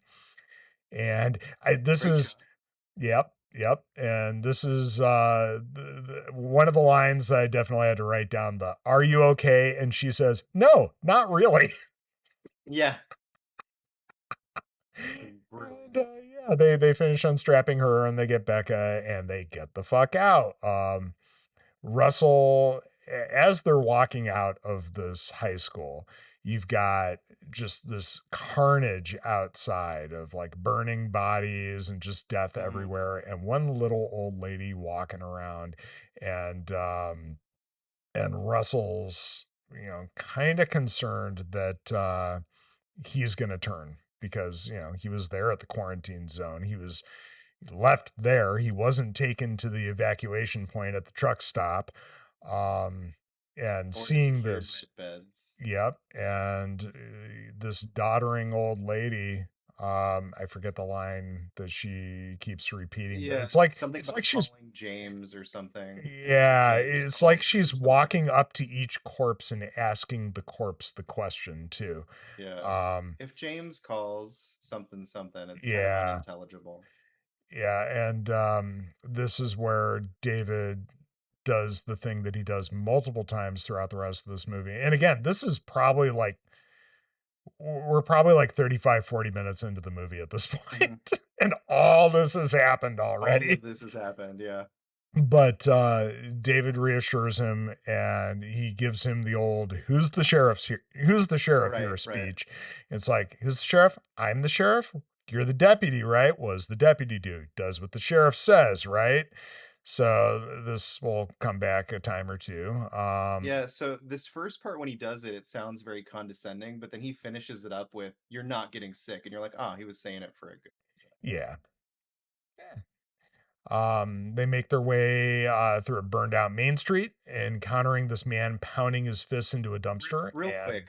And this Great is, shot. yep, yep. And this is one of the lines that I definitely had to write down, the "Are you okay?" And she says, "No, not really." Yeah. Brutal. And yeah, they finish unstrapping her and they get Becca and they get the fuck out. Russell, as they're walking out of this high school, you've got just this carnage outside of like burning bodies and just death Hmm. everywhere, and one little old lady walking around, and Russell's, kind of concerned that he's going to turn because, he was there at the quarantine zone. He was left there. He wasn't taken to the evacuation point at the truck stop. Um, and Or to seeing secured this, med beds. yep, and this doddering old lady, I forget the line that she keeps repeating, but Yeah, it's like something about she's, calling James or something. yeah, James it's like calls she's or something. walking up to each corpse and asking the corpse the question too. Yeah. Um, If James calls something something, it's kind of yeah, unintelligible. yeah, and this is where David does the thing that he does multiple times throughout the rest of this movie. And again, this is probably like, we're probably like 35, 40 minutes into the movie at this point. Hmm. And all this has happened All already. of this has happened. Yeah. But David reassures him and he gives him the old who's the sheriff Right, here right. speech. It's like, who's the sheriff? I'm the sheriff. You're the deputy, right? What does the deputy do? Does what the sheriff says, right? So this will come back a time or two. Yeah, so this first part when he does it, it sounds very condescending, but then he finishes it up with "You're not getting sick," and you're like, "Oh, he was saying it for a good reason." Yeah. They make their way through a burned out main street, encountering this man pounding his fist into a dumpster. Real And quick,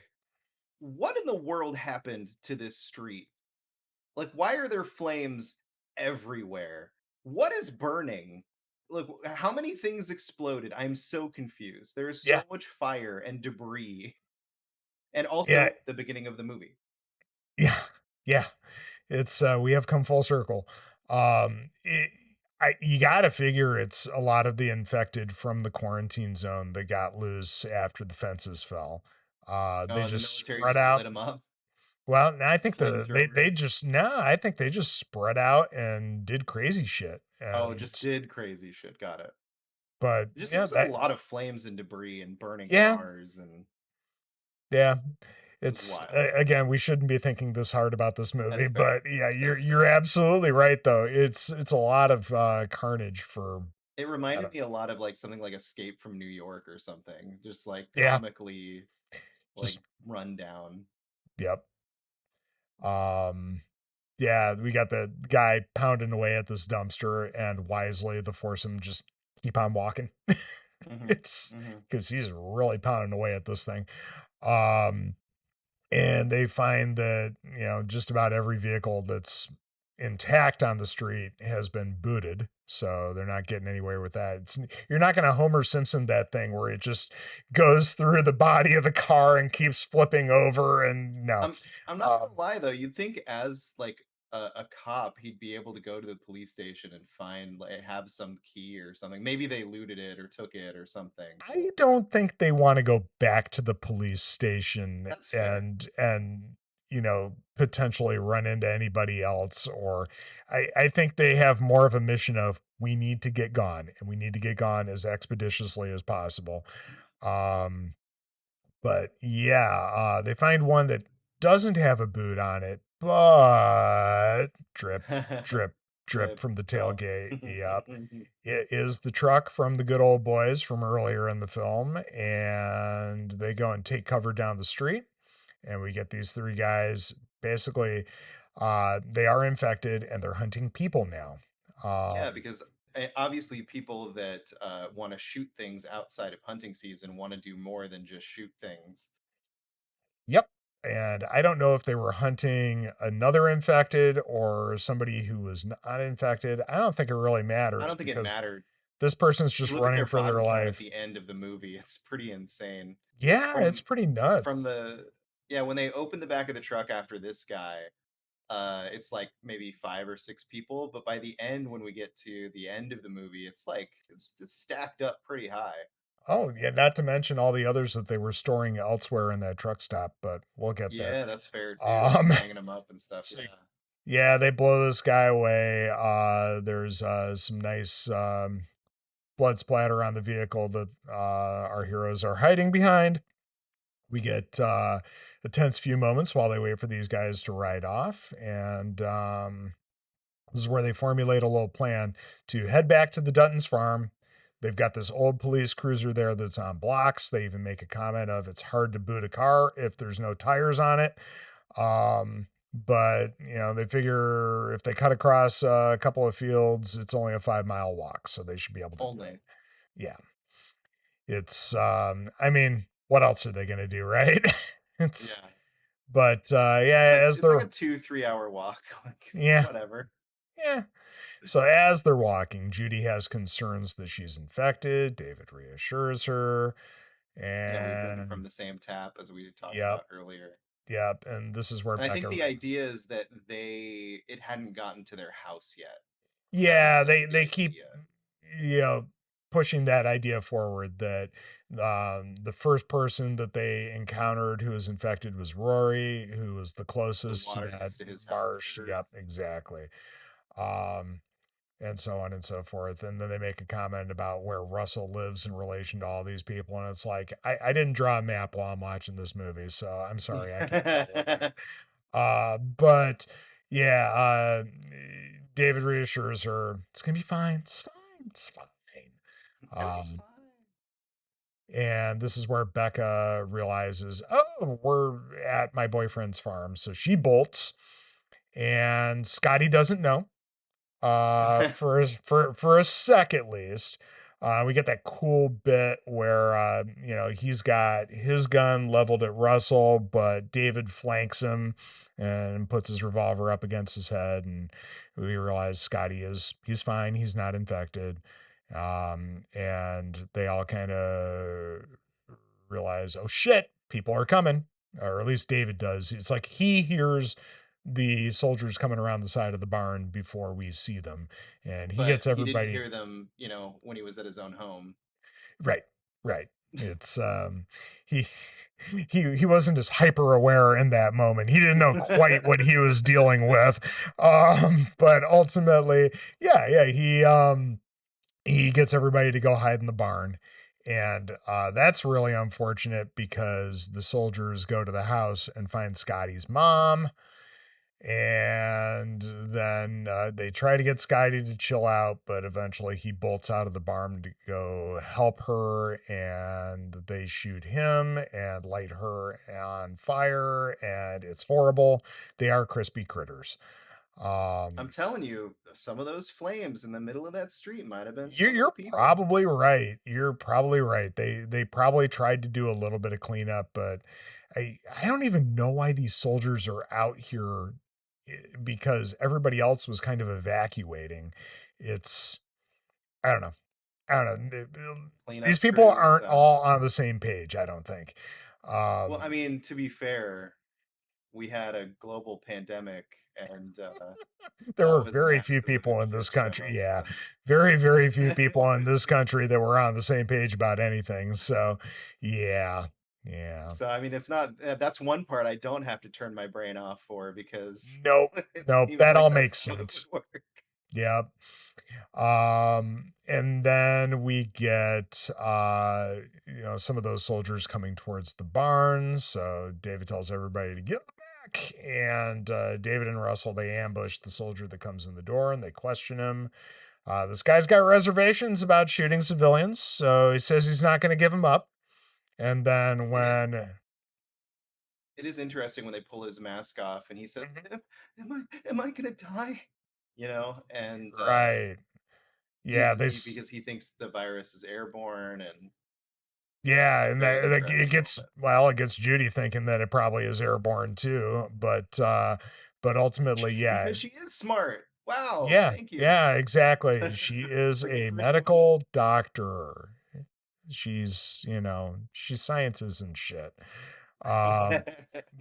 what in the world happened to this street? Like, why are there flames everywhere? What is burning? Look, how many things exploded? I'm so confused. There is yeah, so much fire and debris, and yeah, also the beginning of the movie. yeah, yeah. It's we have come full circle. It, you got to figure it's a lot of the infected from the quarantine zone that got loose after the fences fell. They Oh, the just military spread just lit out. him up, Well, I think they flamethrowers. just no, I think they just spread out and did crazy shit. Oh, And just did crazy shit. Got it. but Just there yeah, was a that lot of flames and debris and burning yeah, cars, and yeah. it was It's wild. again, we shouldn't be thinking this hard about this movie, That's fair. but yeah, That's you're fair. absolutely right though. It's a lot of carnage for It I reminded don't me a lot of like something like Escape from New York or something. Just like yeah, comically like just run down. yep. Um yeah, we got the guy pounding away at this dumpster and wisely the foursome just keep on walking. Hmm. It's Hmm. because he's really pounding away at this thing. Um and they find that, just about every vehicle that's intact on the street has been booted, so they're not getting anywhere with that. You're not going to Homer Simpson that thing where it just goes through the body of the car and keeps flipping over, and no. I'm not um, gonna lie though. You'd think as like a cop, he'd be able to go to the police station and find like have some key or something. Maybe they looted it or took it or something. I don't think they want to go back to the police station That's fair. and potentially run into anybody else. Or I think they have more of a mission of, we need to get gone and we need to get gone as expeditiously as possible. Um, but yeah, they find one that doesn't have a boot on it, but drip, drip, drip Drip. from the Oh. tailgate. Yep. It is the truck from the good old boys from earlier in the film. And they go and take cover down the street. And we get these three guys basically, they are infected and they're hunting people now. Yeah, Um, because obviously people that want to shoot things outside of hunting season want to do more than just shoot things. Yep. And I don't know if they were hunting another infected or somebody who was not infected. I don't think it really I matters don't think it because mattered. This person's You just look at running their for their body count at life. the end of the movie, it's pretty insane. Yeah, it's From pretty from nuts. the yeah, when they open the back of the truck after this guy, it's like maybe 5 or 6 people, but by the end, when we get to the end of the movie, it's like it's stacked up pretty high. Oh, yeah, not to mention all the others that they were storing elsewhere in that truck stop, but we'll get there. Yeah, that's fair too. Um, Hanging them up and stuff. so Yeah. yeah, they blow this guy away. There's some nice blood splatter on the vehicle that our heroes are hiding behind. We get a tense few moments while they wait for these guys to ride off, and this is where they formulate a little plan to head back to the Dutton's farm. They've got this old police cruiser there that's on blocks. They even make a comment of it's hard to boot a car if there's no tires on it. But they figure if they cut across a couple of fields, it's only a 5 mile walk, so they should be able to do it. Only. Yeah, it's I mean, what else are they gonna do, right? it's Yeah. but It's yeah, like as it's like they're a 2-3 hour walk. Like yeah whatever. yeah. So as they're walking, Judy has concerns that she's infected. David reassures her, Yeah, we've been and from the same tap as we talked yep, about earlier. yep. And this is where And I think Becca, the idea is that it hadn't gotten to their house yet. That was yeah, like the they keep idea. you know pushing that idea forward that the first person that they encountered who was infected was Rory, who was the The closest to water that gets to his house marsh. first. Yep, exactly. Um, and so on and so forth. And then they make a comment about where Russell lives in relation to all these people. And it's like, I didn't draw a map while I'm watching this movie, so I'm sorry, I can't follow that. But yeah, David reassures her it's gonna be fine. It's fine. It's fine. Everything's Um, fine. and this is where Becca realizes, oh, we're at my boyfriend's farm. So she bolts, and Scotty doesn't know for a sec at least. We get that cool bit where he's got his gun leveled at Russell, but David flanks him and puts his revolver up against his head, and we realize he's fine, he's not infected. And they all kind of realize, oh shit, people are coming, or at least David does. It's like he hears the soldiers coming around the side of the barn before we see them, and he But gets he didn't everybody hear them, when he was at his own home. right. Right. It's he he wasn't as hyper aware in that moment. He didn't know quite what he was dealing with. But ultimately, yeah, he gets everybody to go hide in the barn. And that's really unfortunate because the soldiers go to the house and find Scotty's mom. And then they try to get Scotty to chill out, but eventually he bolts out of the barn to go help her. And they shoot him and light her on fire. And it's horrible. They are crispy critters. I'm telling you, some of those flames in the middle of that street might have been some of the You're people. probably right. You're probably right. They probably tried to do a little bit of cleanup, but I don't even know why these soldiers are out here because everybody else was kind of evacuating. It's I don't know. I don't know. These Cleanup people crews. aren't I don't all know. on the same page, I don't think. Well, I Um, mean, to be fair, we had a global pandemic, and there that were was an very few absolute people in this shit country. show. Yeah, So. very, very few people in this country that were on the same page about anything. So, yeah, yeah. So I mean, it's not. That's one part I don't have to turn my brain off for because Nope, it nope. seems That like all that's makes how it would sense. work. Yeah. And then we get some of those soldiers coming towards the barns. So David tells everybody to get in the back. And David and Russell, they ambush the soldier that comes in the door and they question him. This guy's got reservations about shooting civilians, so he says he's not going to give them up. And then It is. when It is interesting when they pull his mask off and he says, Mhm. "Am I gonna die?" And Right, yeah, this because he thinks the virus is airborne, and yeah, and very it interesting little gets bit. well, it gets Judy thinking that it probably is airborne too, but ultimately, yeah, Because she is smart. Wow, Yeah, thank you. yeah, exactly. She is a For someone. medical doctor. She's, she's sciences and shit. Um,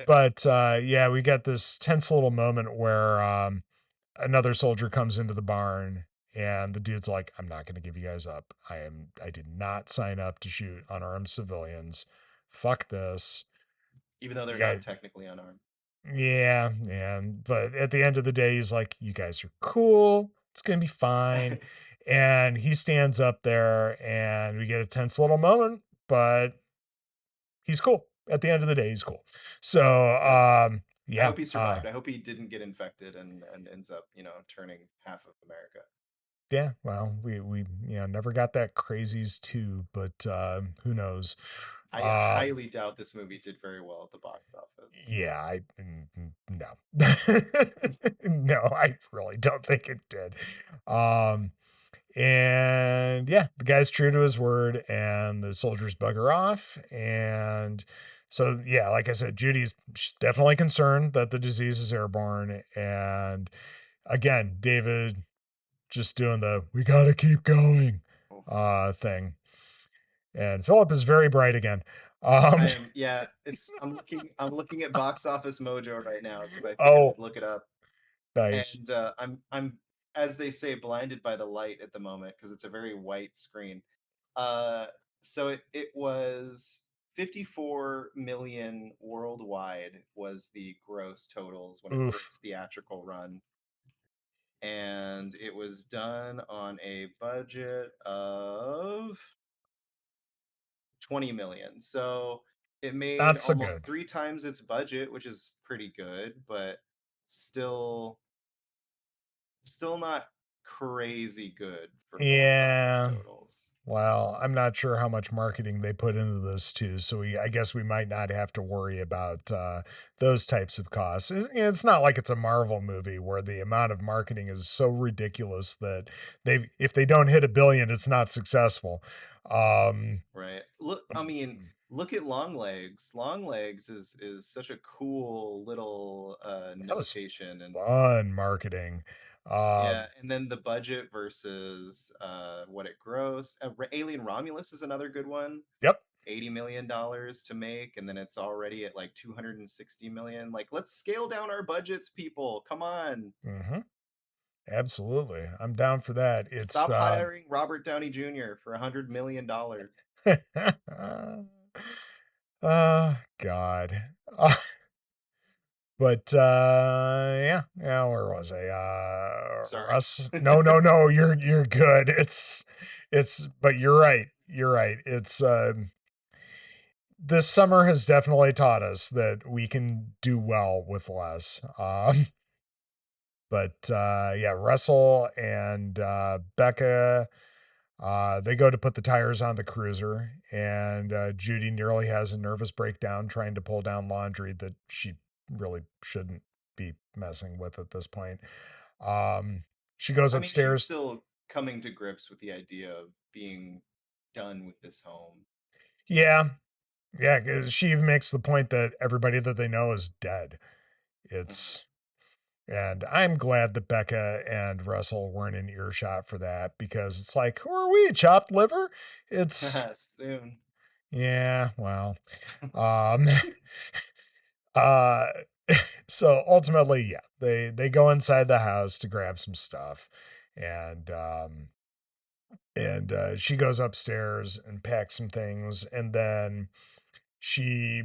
but yeah, we got this tense little moment where another soldier comes into the barn and the dude's like, I'm not gonna give you guys up. I did not sign up to shoot unarmed civilians. Fuck this. Even though they're You guys not technically unarmed. Yeah, and but at the end of the day, he's like, you guys are cool. It's gonna be fine. And he stands up there and we get a tense little moment, but he's cool. At the end of the day, he's cool. So Good. I yeah, hope he survived. I hope he didn't get infected and ends up, turning half of America. yeah, well, we never got that Crazies too, but who knows? I Uh highly doubt this movie did very well at the box office. yeah, no. No, I really don't think it did. Um And yeah, the guy's true to his word, and the soldiers bugger off. And so, yeah, like I said, Judy's definitely concerned that the disease is airborne. And again, David just doing the we gotta keep going Oh, thing. And Philip is very bright again. Um, I am. Yeah, it's. I'm looking at Box Office Mojo right now because I figured oh, I'd look it up, nice. and I'm as they say blinded by the light at the moment because it's a very white screen. Uh, so it was 54 million worldwide was the gross totals for Oof. its theatrical run, and it was done on a budget of 20 million. So it made Not so almost good. 3 times its budget, which is pretty good, but still still not crazy good for box office Yeah. totals. Well, I'm not sure how much marketing they put into this too, so I guess we might not have to worry about those types of costs. It's not like it's a Marvel movie where the amount of marketing is so ridiculous that if they don't hit 1 billion, it's not successful. Um, Right. Look, I mean, look at Long Legs. Long Legs is such a cool little that was notation, and fun marketing. yeah, Um, and then the budget versus what it grossed. Alien Romulus is another good one. yep. $80 million to make, and then it's already at like 260 million. Like, let's scale down our budgets, people. Come on. Hmm. Absolutely. I'm down for that. It's Stop hiring Robert Downey Jr. for $100 million. God. But yeah, where was I? Sorry. Russ. No, you're good. It's but you're right. You're right. It's this summer has definitely taught us that we can do well with less. But yeah, Russell and Becca, they go to put the tires on the cruiser, and Judy nearly has a nervous breakdown trying to pull down laundry that she really shouldn't be messing with at this point. Um, she goes I mean, she's upstairs. still coming to grips with the idea of being done with this home. Yeah, yeah, 'cause she even makes the point that everybody that they know is dead. Mhm. It's And I'm glad that Becca and Russell weren't in earshot for that because it's like, who are we? Chopped liver? It's Soon. yeah, well, um, uh, so ultimately, yeah, they go inside the house to grab some stuff, and she goes upstairs and packs some things, and then she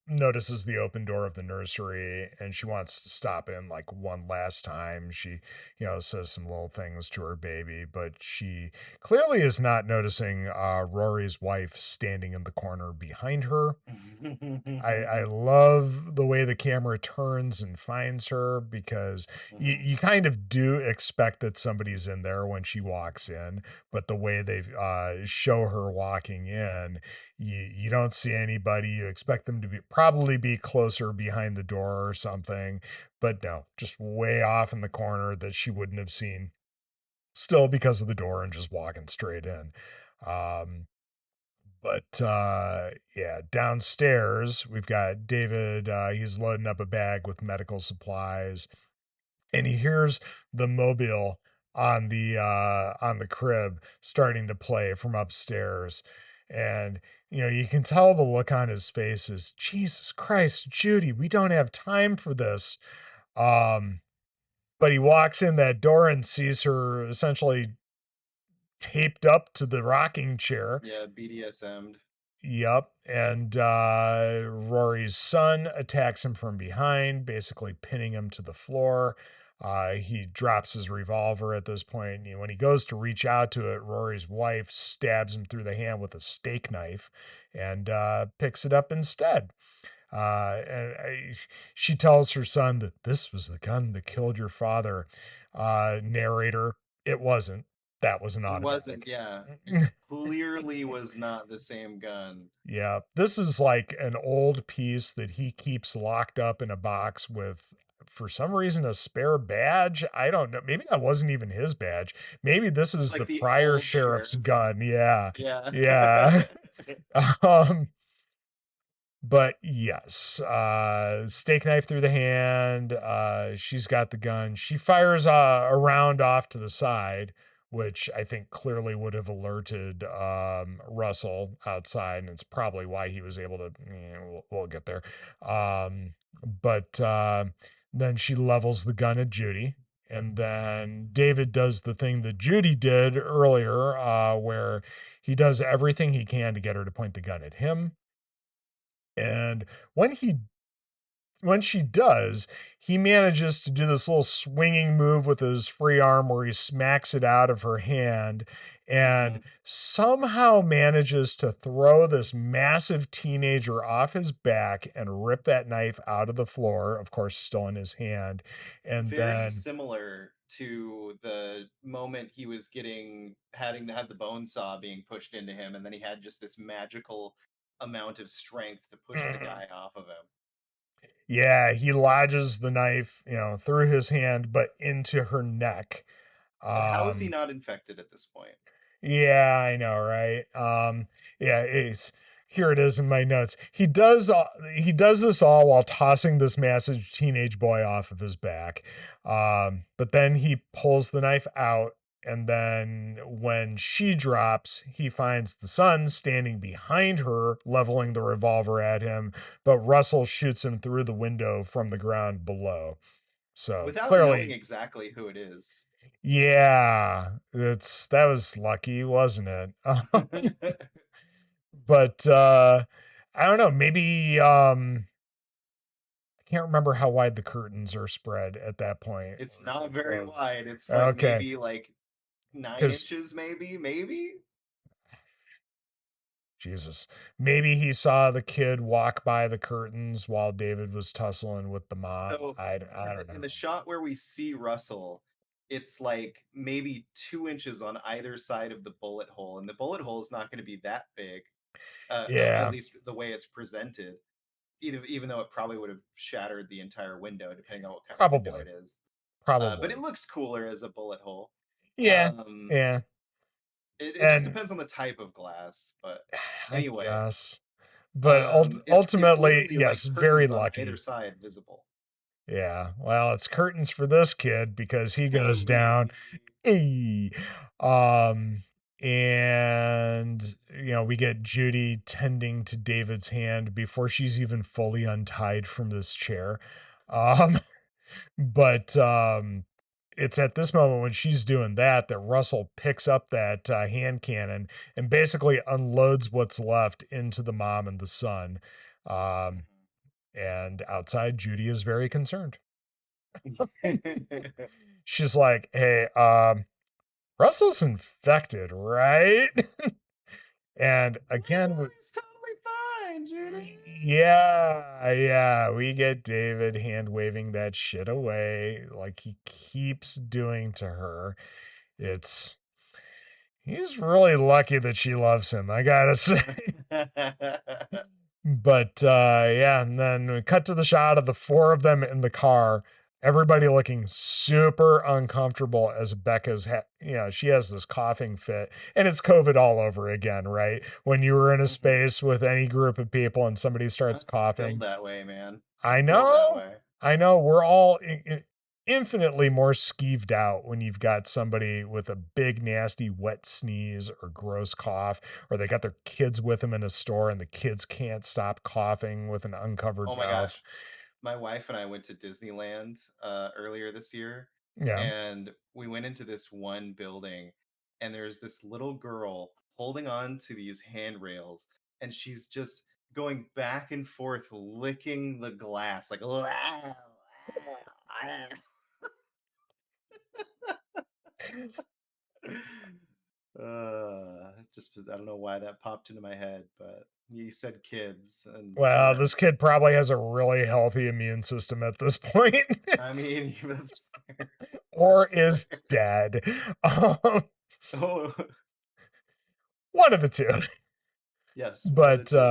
notices the open door of the nursery and she wants to stop in like one last time. She, says some little things to her baby, but she clearly is not noticing Rory's wife standing in the corner behind her. I love the way the camera turns and finds her because Mhm. you kind of do expect that somebody's in there when she walks in, but the way they show her walking in, you don't see anybody. You expect them to probably be closer behind the door or something, but no, just way off in the corner that she wouldn't have seen still because of the door and just walking straight in. Um, but yeah, downstairs we've got David. He's loading up a bag with medical supplies, and he hears the mobile on the crib starting to play from upstairs. And you can tell the look on his face is, Jesus Christ, Judy, we don't have time for this. um but he walks in that door and sees her essentially taped up to the rocking chair. Yeah, BDSM'd. Yep. And Rory's son attacks him from behind, basically pinning him to the floor. He drops his revolver at this point. When he goes to reach out to it, Rory's wife stabs him through the hand with a steak knife and picks it up instead. She tells her son that this was the gun that killed your father. Narrator, it wasn't. That was an It wasn't, automatic. yeah. It clearly was not the same gun. Yeah, this is like an old piece that he keeps locked up in a box with, for some reason, a spare badge. I don't know. Maybe that wasn't even his badge. Maybe this It's is like the the prior old sheriff's sheriff. gun. Yeah. Yeah. Yeah. um, but yes, steak knife through the hand. She's got the gun. She fires a round off to the side, which I think clearly would have alerted Russell outside, and it's probably why he was able to. We'll get there. But then she levels the gun at Judy. And then David does the thing that Judy did earlier, where he does everything he can to get her to point the gun at him. And when she does, he manages to do this little swinging move with his free arm where he smacks it out of her hand and Mhm. somehow manages to throw this massive teenager off his back and rip that knife out of the floor, of course, still in his hand. And Very then, similar to the moment he was had the bone saw being pushed into him, and then he had just this magical amount of strength to push the guy off of him. yeah, he lodges the knife, through his hand, but into her neck. And how is he Um, not infected at this point? Yeah, I know, right? Yeah, it's here it is in my notes. He does this all while tossing this massive teenage boy off of his back. But then he pulls the knife out, and then when she drops, he finds the son standing behind her, leveling the revolver at him, but Russell shoots him through the window from the ground below. So Without knowing clearly, exactly who it is. yeah, that was lucky, wasn't it? But I don't know, maybe I can't remember how wide the curtains are spread at that point It's not very of wide. It's like okay, maybe like 9 because inches, maybe. Jesus, maybe he saw the kid walk by the curtains while David was tussling with the mom. So I in don't the know. shot where we see Russell, it's like maybe 2 inches on either side of the bullet hole, and the bullet hole is not going to be that big, at Yeah, least the way it's presented. Even though it probably would have shattered the entire window, depending on what kind of window probably, it is. But it probably. looks cooler as a bullet hole. Yeah, Um, yeah, it just and depends on the type of glass. But I anyway, guess, but it's ultimately, literally like yes, very curtains on either lucky. side visible. Yeah, well, it's curtains for this kid because he goes down. Hey. Hey. Um, and we get Judy tending to David's hand before she's even fully untied from this chair. Um, but it's at this moment when she's doing that that Russell picks up that hand cannon and basically unloads what's left into the mom and the son. Um, and outside, Judy is very concerned. She's like, "Hey, Russell's infected, right?" And again, He's totally fine, Judy. yeah, we get David hand waving that shit away like he keeps doing to her. It's He's really lucky that she loves him, I gotta say. But yeah, and then we cut to the shot of the four of them in the car, everybody looking super uncomfortable as Becca's, she has this coughing fit, and it's COVID all over again, right? When you were in a Mhm. space with any group of people and somebody starts That's Phil coughing. that way, man. I Phil that know, way. I know, we're all infinitely more skeeved out when you've got somebody with a big, nasty, wet sneeze or gross cough, or they got their kids with them in a store and the kids can't stop coughing with an Oh uncovered my mouth. gosh. My wife and I went to Disneyland earlier this year, Yeah. and we went into this one building, and there's this little girl holding on to these handrails, and she's just going back and forth, licking the glass, like, "Wow, wow, wow." Just I don't know why that popped into my head, but you said kids, and Well, yeah, this kid probably has a really healthy immune system at this point. I mean, that's fair. Or That's is fair. dead. Um, Oh, one of the two. yes, one of the But two.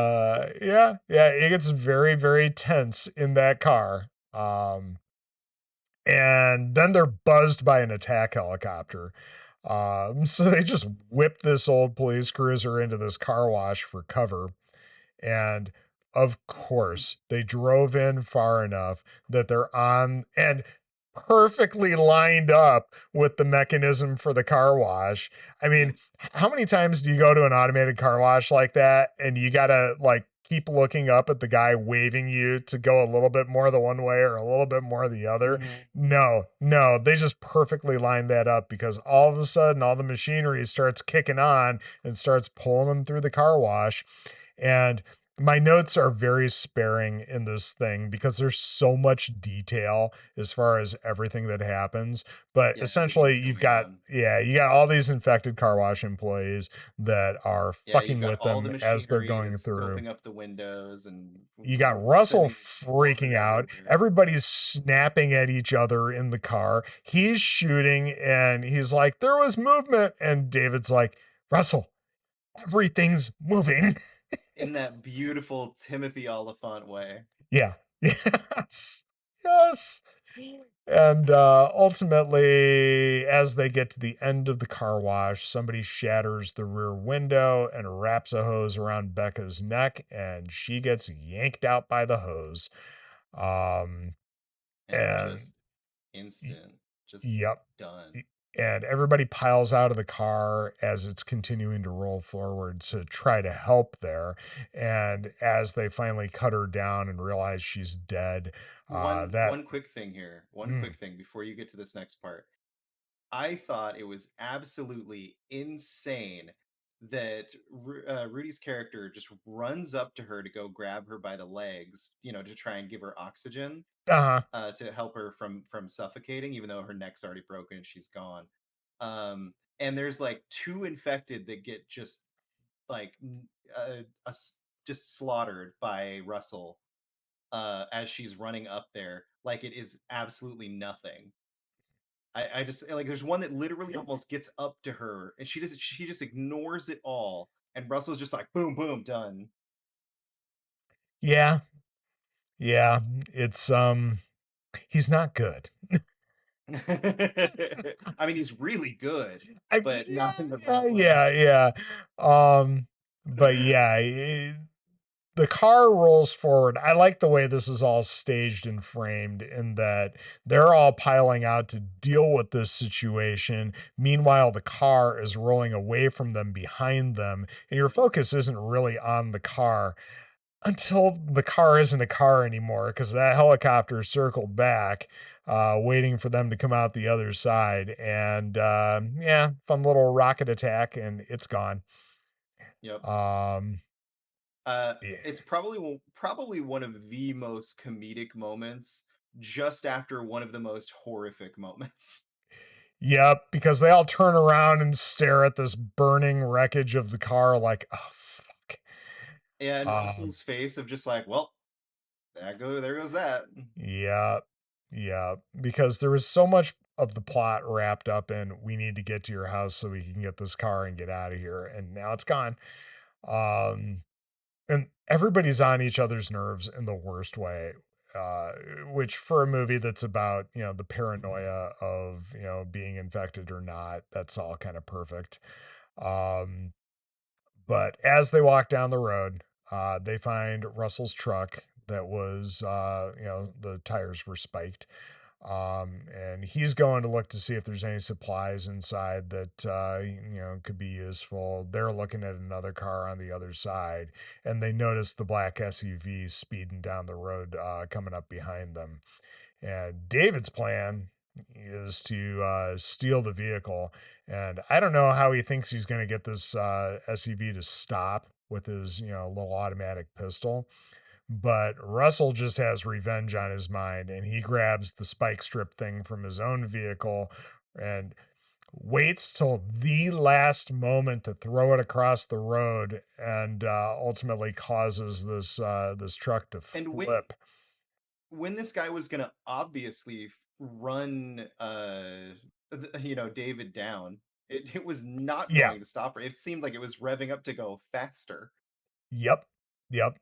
yeah, it gets very, very tense in that car. And then they're buzzed by an attack helicopter. So they just whip this old police cruiser into this car wash for cover. And of course, they drove in far enough that they're on and perfectly lined up with the mechanism for the car wash. I mean, Mhm, how many times do you go to an automated car wash like that and you got to like keep looking up at the guy waving you to go a little bit more the one way or a little bit more the other? mhm. No, they just perfectly lined that up because all of a sudden all the machinery starts kicking on and starts pulling them through the car wash. And my notes are very sparing in this thing because there's so much detail as far as everything that happens. But Yeah, essentially, everything's going on. you got all these infected car wash employees that are Yeah, you've fucking got with all the them as they're machinery going that's through. opening up the windows and You got Russell sending water freaking out. everywhere. Everybody's snapping at each other in the car. He's shooting and he's like, there was movement. And David's like, Russell, everything's moving. In that beautiful Timothy Oliphant way. Yeah. Yes. Yes. And ultimately, as they get to the end of the car wash, somebody shatters the rear window and wraps a hose around Becca's neck, and she gets yanked out by the hose. Um, And and just instant, just yep. done. And everybody piles out of the car as it's continuing to roll forward to try to help there. And as they finally cut her down and realize she's dead, One quick thing here. One mm, quick thing before you get to this next part. I thought it was absolutely insane that Rudy's character just runs up to her to go grab her by the legs, to try and give her oxygen, uh, to help her from suffocating, even though her neck's already broken and she's gone. And there's like two infected that get just like just slaughtered by Russell as she's running up there, like it is absolutely nothing. I just like there's one that literally almost gets up to her and she just ignores it all and Russell's just like boom boom done. yeah, yeah, it's he's not good. I mean he's really good, but not in the right way. Yeah. Um, but yeah, the car rolls forward. I like the way this is all staged and framed in that they're all piling out to deal with this situation. Meanwhile, the car is rolling away from them behind them, and your Mhm. focus isn't really on the car until the car isn't a car anymore because that helicopter circled back, waiting for them to come out the other side. And yeah, fun little rocket attack, and it's gone. Yep. Um, Uh, yeah. it's probably one of the most comedic moments, just after one of the most horrific moments. Yep, because they all turn around and stare at this burning wreckage of the car like, oh fuck. And Um, Russell's face of just like, well, there goes that. yeah, yeah, because there was so much of the plot wrapped up in we need to get to your house so we can get this car and get out of here, and now it's gone. Um, and everybody's on each other's nerves in the worst way. Uh, which for a movie that's about, the paranoia of, being infected or not, that's all kind of perfect. Um, But as they walk down the road, they find Russell's truck that was, the tires were spiked. And he's going to look to see if there's any supplies inside that could be useful. They're looking at another car on the other side, and they notice the black SUV speeding down the road, coming up behind them. And David's plan is to steal the vehicle, and I don't know how he thinks he's going to get this SUV to stop with his little automatic pistol. But Russell just has revenge on his mind, and he grabs the spike strip thing from his own vehicle and waits till the last moment to throw it across the road, and ultimately causes this truck to And flip. when this guy was gonna obviously run, David down, it was not Yeah. going to stop her. It seemed like it was revving up to go faster. Yep. Yep.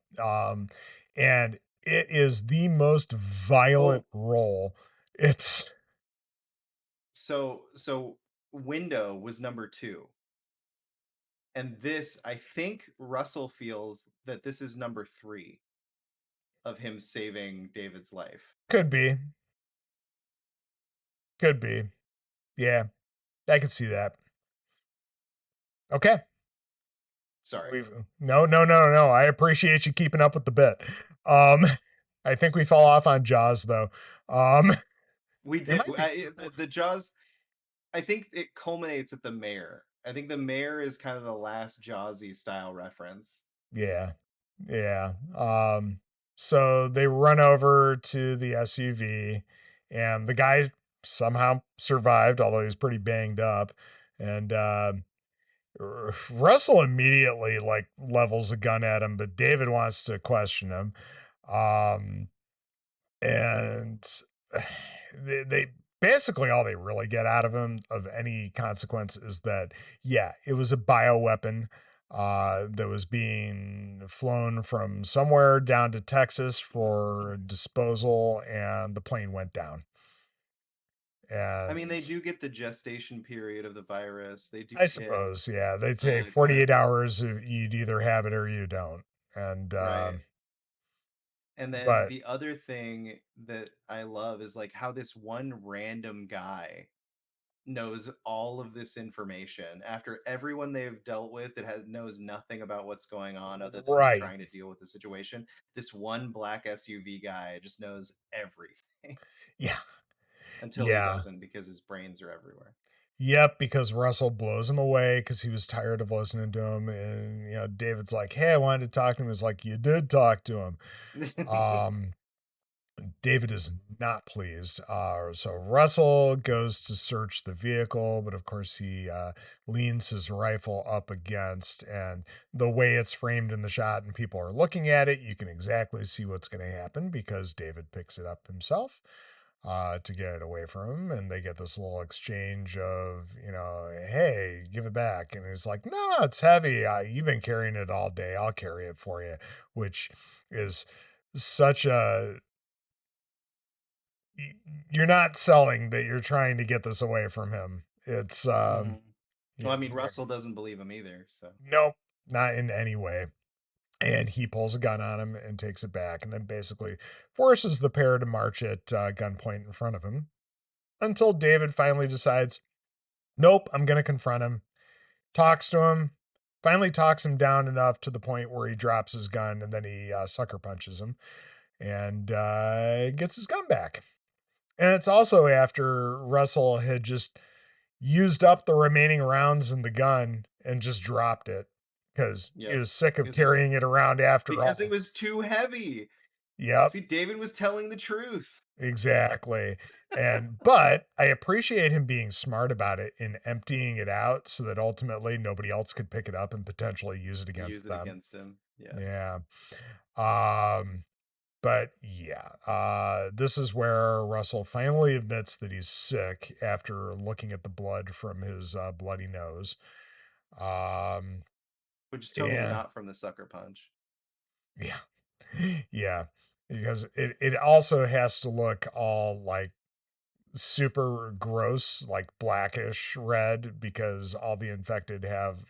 And it is the most violent Oh, roll. It's so window was number 2. And this, I think Russell feels that this is number 3 of him saving David's life. could be, could be. Yeah, I can see that. Okay. Sorry. We've no. I appreciate you keeping up with the bit. Um, I think we fell off on Jaws though. Um, We it did. might be. The Jaws, I think it culminates at the mayor. I think the mayor is kind of the last Jawsy style reference. Yeah, yeah. So they run over to the SUV, and the guy somehow survived, although he's pretty banged up. And Russell immediately like levels a gun at him, but David wants to question him. Um, and they basically all they really get out of him of any consequence is that yeah, it was a bioweapon that was being flown from somewhere down to Texas for disposal, and the plane went down. I mean, they And do get the gestation period of the virus. They do I get suppose, yeah, they'd say the kind of 48 hours, you'd either have it or you don't. And right. And then but the other thing that I love is like how this one random guy knows all of this information after everyone they've dealt with that knows nothing about what's going on other than right, trying to deal with the situation. This one black SUV guy just knows everything yeah, until he yeah. doesn't because his brains are everywhere. Yep, because Russell blows him away because he was tired of listening to him. And, David's like, hey, I wanted to talk to him. He's like, you did talk to him. Um, David is not pleased. So Russell goes to search the vehicle, but of course he leans his rifle up against, and the way it's framed in the shot and people are looking at it, you can exactly see what's going to happen because David picks it up himself to get it away from him. And they get this little exchange of, hey, give it back. And he's like, no, it's heavy. You've been carrying it all day. I'll carry it for you, which is such a you're not selling that you're trying to get this away from him. It's Mhm. yeah, Well, I mean, Russell doesn't believe him either, so nope, not in any way. And he pulls a gun on him and takes it back, and then basically forces the pair to march at gunpoint in front of him until David finally decides, nope, I'm going to confront him. Talks to him, finally talks him down enough to the point where he drops his gun, and then he sucker punches him and gets his gun back. And it's also after Russell had just used up the remaining rounds in the gun and just dropped it because he yep. was sick of Because it carrying it around after because it all. was too heavy. Yep, See, David was telling the truth. exactly. But I appreciate him being smart about it in emptying it out so that ultimately nobody else could pick it up and potentially use it Use against it them. against him. Yeah. Yeah. Um, but yeah, this is where Russell finally admits that he's sick after looking at the blood from his bloody nose. Um, Which is totally and not from the sucker punch. yeah, yeah, because it also has to look all like super gross, like blackish red, because all the infected have,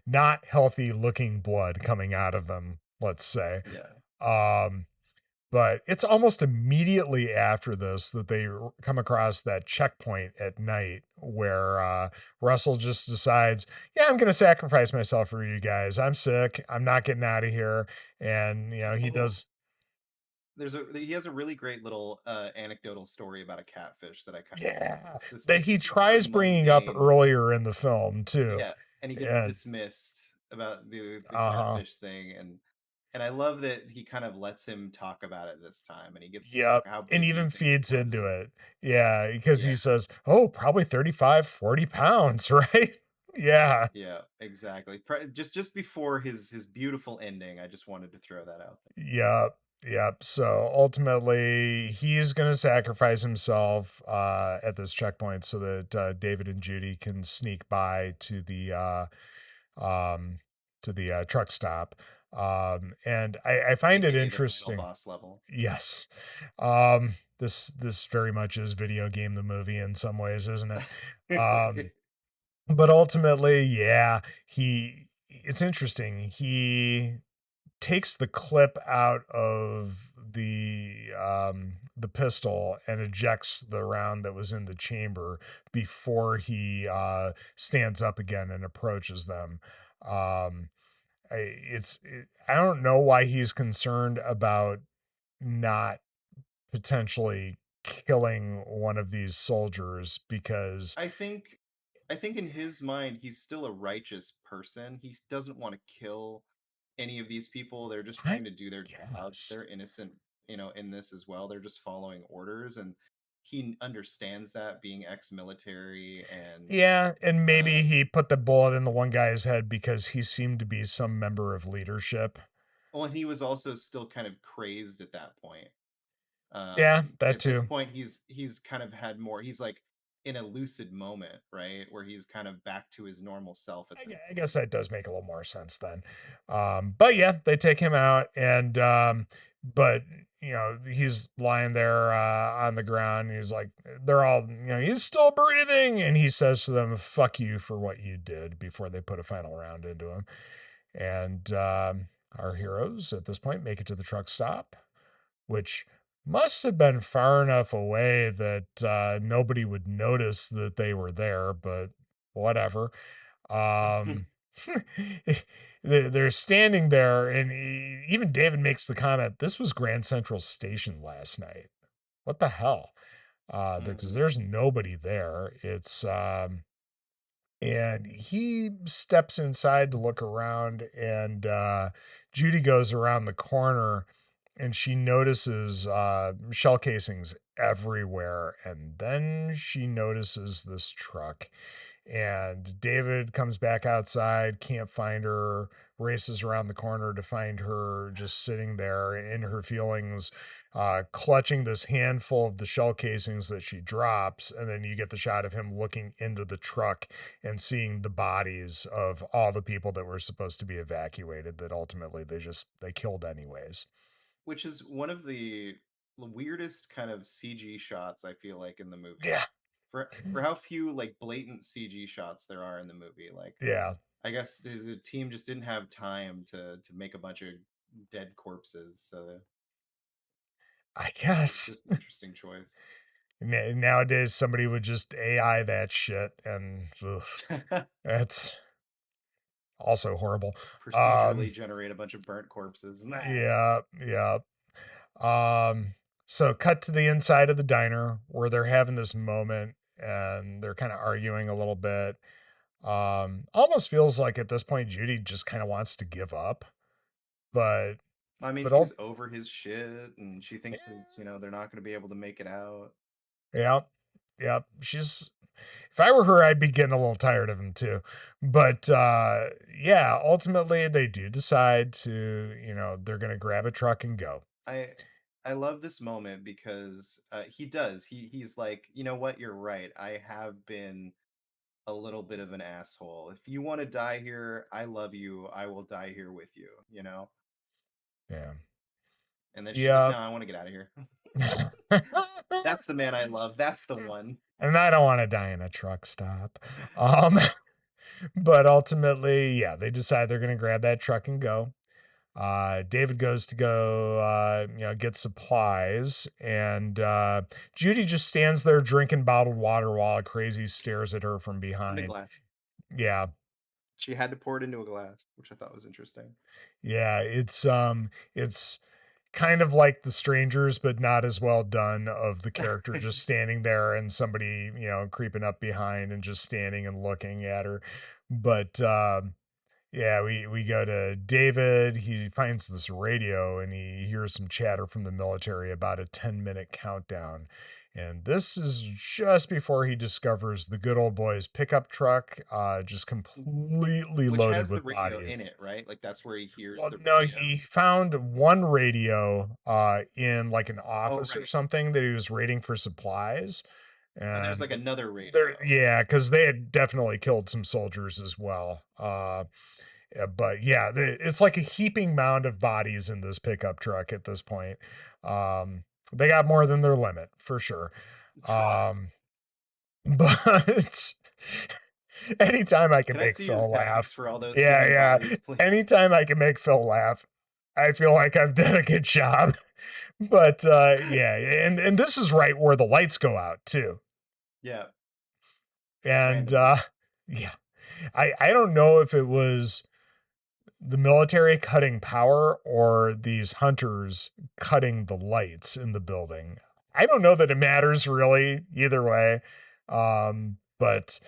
not healthy looking blood coming out of them, let's say. Yeah. Um, But it's almost immediately after this that they come across that checkpoint at night where Russell just decides, yeah, I'm going to sacrifice myself for you guys. I'm sick. I'm not getting out of here. And, he Although does. he has a really great little anecdotal story about a catfish that I kind of like. Yeah. It's That this he super tries bringing up mundane, earlier in the film, too. yeah, and he gets And, dismissed about the uh huh. catfish thing, and I love that he kind of lets him talk about it this time, and he gets to talk Yep. how And big he even thinks it feeds into was. it. Yeah. Because Yeah, he says, oh, probably 35, 40 pounds, right? Yeah. yeah, exactly. Just before his beautiful ending, I just wanted to throw that out there. Yep. Yep. So ultimately, he's going to sacrifice himself at this checkpoint so that David and Judy can sneak by um, to the truck stop. And I find it AKA the final interesting. boss level. Yes. This very much is Video Game the movie in some ways, isn't it? But ultimately, yeah, it's interesting. He takes the clip out of the pistol and ejects the round that was in the chamber before he stands up again and approaches them. Um, I don't know why he's concerned about not potentially killing one of these soldiers because I think I think in his mind he's still a righteous person. He doesn't want to kill any of these people. They're just I trying to do their jobs. guess. They're innocent, in this as well. They're just following orders, and he understands that, being ex-military. And Yeah, and maybe um he put the bullet in the one guy's head because he seemed to be some member of leadership. well, and he was also still kind of crazed at that point. Yeah, that At this too. point he's kind of had more, he's like in a lucid moment, right? Where he's kind of back to his normal self at this I guess point. that does make a little more sense then. But yeah, they take him out, and but he's lying there on the ground. And he's like, they're all, he's still breathing, and he says to them, "Fuck you for what you did," before they put a final round into him. And our heroes at this point make it to the truck stop, which must have been far enough away that nobody would notice that they were there, but whatever. Um, they're standing there, and even David makes the comment, "This was Grand Central Station last night. What the hell?" Because Mhm. there's nobody there. And he steps inside to look around, and Judy goes around the corner, and she notices shell casings everywhere, and then she notices this truck, and David comes back outside, can't find her, races around the corner to find her just sitting there in her feelings, clutching this handful of the shell casings that she drops. And then you get the shot of him looking into the truck and seeing the bodies of all the people that were supposed to be evacuated that ultimately they killed anyways. Which is one of the weirdest kind of CG shots, I feel like, in the movie. Yeah. For how few like blatant CG shots there are in the movie. Like, Yeah. I guess the team just didn't have time to make a bunch of dead corpses. So I it's guess just an interesting choice. nowadays somebody would just AI that shit, and ugh, that's also horrible. Procedurally Um, generate a bunch of burnt corpses. Nah. yeah, yeah. Um, so cut to the inside of the diner where they're having this moment and they're kind of arguing a little bit. Almost feels like at this point Judy just kind of wants to give up, but I mean, but all she's over his shit, and she thinks that it's, they're not going to be able to make it out. yeah, yeah. She's if I were her, I'd be getting a little tired of him too. But yeah, ultimately they do decide to, they're gonna grab a truck and go. I I love this moment because he does. He's like, you know what? You're right. I have been a little bit of an asshole. If you want to die here, I love you. I will die here with you. Yeah. And then she's like, Yeah. no, I want to get out of here. That's the man I love. That's the one. And I don't want to die in a truck stop. Um, but ultimately, yeah, they decide they're going to grab that truck and go. David goes to go, get supplies, and Judy just stands there drinking bottled water while a crazy stares at her from In a behind. glass. Yeah, She had to pour it into a glass, which I thought was interesting. yeah, it's kind of like The Strangers, but not as well done. Of the character just standing there and somebody creeping up behind and just standing and looking at her, but. Yeah, we go to David. He finds this radio and he hears some chatter from the military about a 10-minute countdown. And this is just before he discovers the good old boy's pickup truck, just completely Which loaded has the with radio bodies. in it, right? Like that's where he hears Well, the no, radio. he found one radio in like an Oh, office or right. something that he was raiding for supplies. Oh, there's like And another there, radio. yeah, because they had definitely killed some soldiers as well. But yeah, it's like a heaping mound of bodies in this pickup truck at this point. Um, they got more than their limit for sure. Um, but anytime I can Can I make see your Phil laugh, tactics for all those yeah, human yeah. bodies, please? Anytime I can make Phil laugh, I feel like I've done a good job. But yeah, and this is right where the lights go out too. Yeah, And randomly. yeah, I don't know if it was the military cutting power or these hunters cutting the lights in the building. I don't know that it matters really either way. But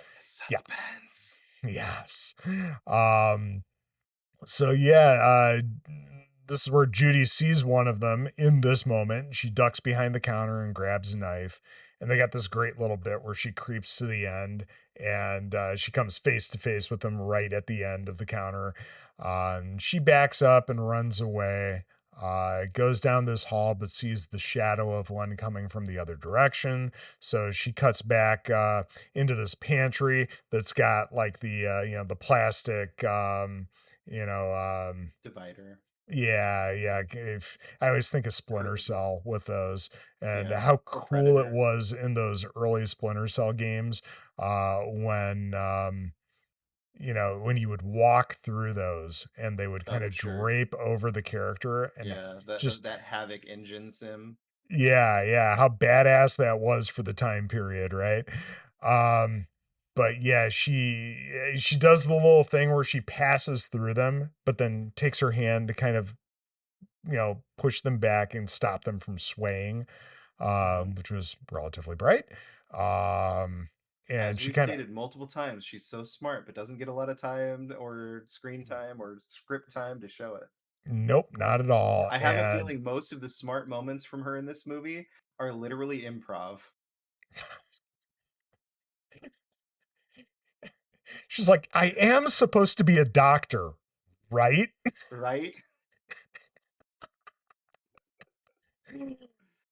yeah, Suspense. yes. Um, so yeah, this is where Judy sees one of them in this moment. She ducks behind the counter and grabs a knife. And they got this great little bit where she creeps to the end and she comes face to face with them right at the end of the counter. And she backs up and runs away. Goes down this hall, but sees the shadow of one coming from the other direction. So she cuts back into this pantry that's got like the plastic you know, Divider. yeah. If I always think of Splinter Or Cell with those, and yeah. how Or cool it Predator. was in those early Splinter Cell games, when when you would walk through those and they would kind Oh, of sure. drape over the character and Yeah, just that Havoc engine sim. yeah, how badass that was for the time period, right? Um, but yeah, she does the little thing where she passes through them, but then takes her hand to kind of push them back and stop them from swaying, Mhm. which was relatively bright. Um, and As she we've kind of stated multiple times, she's so smart, but doesn't get a lot of time or screen time or script time to show it. nope, not at all. I have a And feeling most of the smart moments from her in this movie are literally improv, she's like, I am supposed to be a doctor, right? right?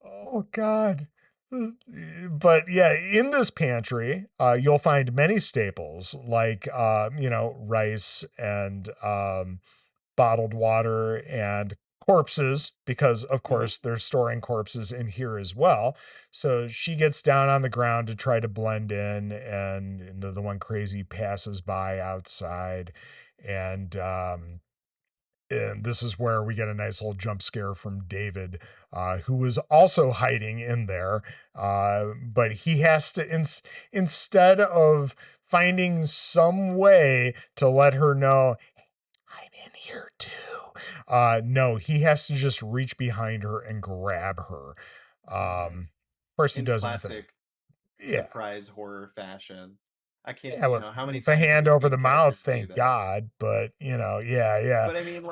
Oh God. But yeah, in this pantry, you'll find many staples like rice and bottled water and corpses, because of Hmm. course they're storing corpses in here as well. So she gets down on the ground to try to blend in, and the one crazy passes by outside, and this is where we get a nice little jump scare from David, who was also hiding in there. But he has to, instead of finding some way to let her know, I'm in here too. No, he has to just reach behind her and grab her. Hmm. Of course, he In does it with a, classic yeah, surprise horror fashion. I can't, yeah, how many with a times have hand we over the seen mouth, characters do thank that? God. But, yeah. But I mean,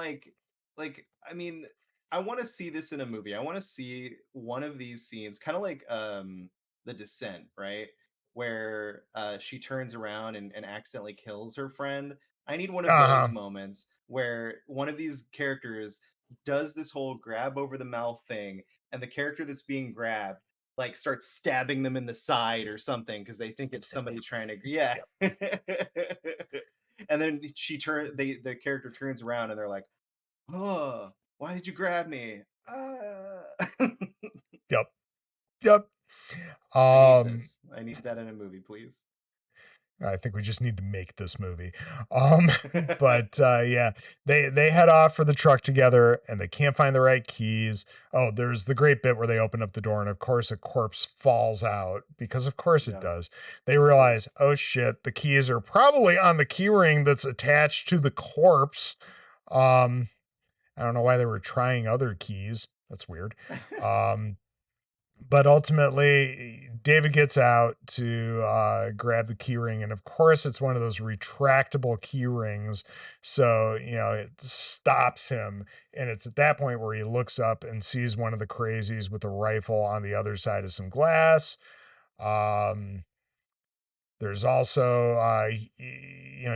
I mean, I want to see this in a movie. I want to see one of these scenes, kind of like The Descent, right? Where she turns around and accidentally kills her friend. I need one of those Uh-huh. moments where one of these characters does this whole grab over the mouth thing, and the character that's being grabbed like starts stabbing them in the side or something because they think it's somebody trying to, yeah. Yep. And then the character turns around and they're like, oh, why did you grab me? Yep. Yep. I need Um, this. I need that in a movie, please. I think we just need to make this movie. Um, but yeah, they head off for the truck together, and they can't find the right keys. Oh, there's the great bit where they open up the door, and of course a corpse falls out, because of course it Yeah, does. They of realize, course. oh shit, the keys are probably on the key ring that's attached to the corpse. Um, I don't know why they were trying other keys. That's weird. Um, but ultimately, David gets out to grab the key ring, and of course, it's one of those retractable key rings. So it stops him, and it's at that point where he looks up and sees one of the crazies with a rifle on the other side of some glass. Um, there's also,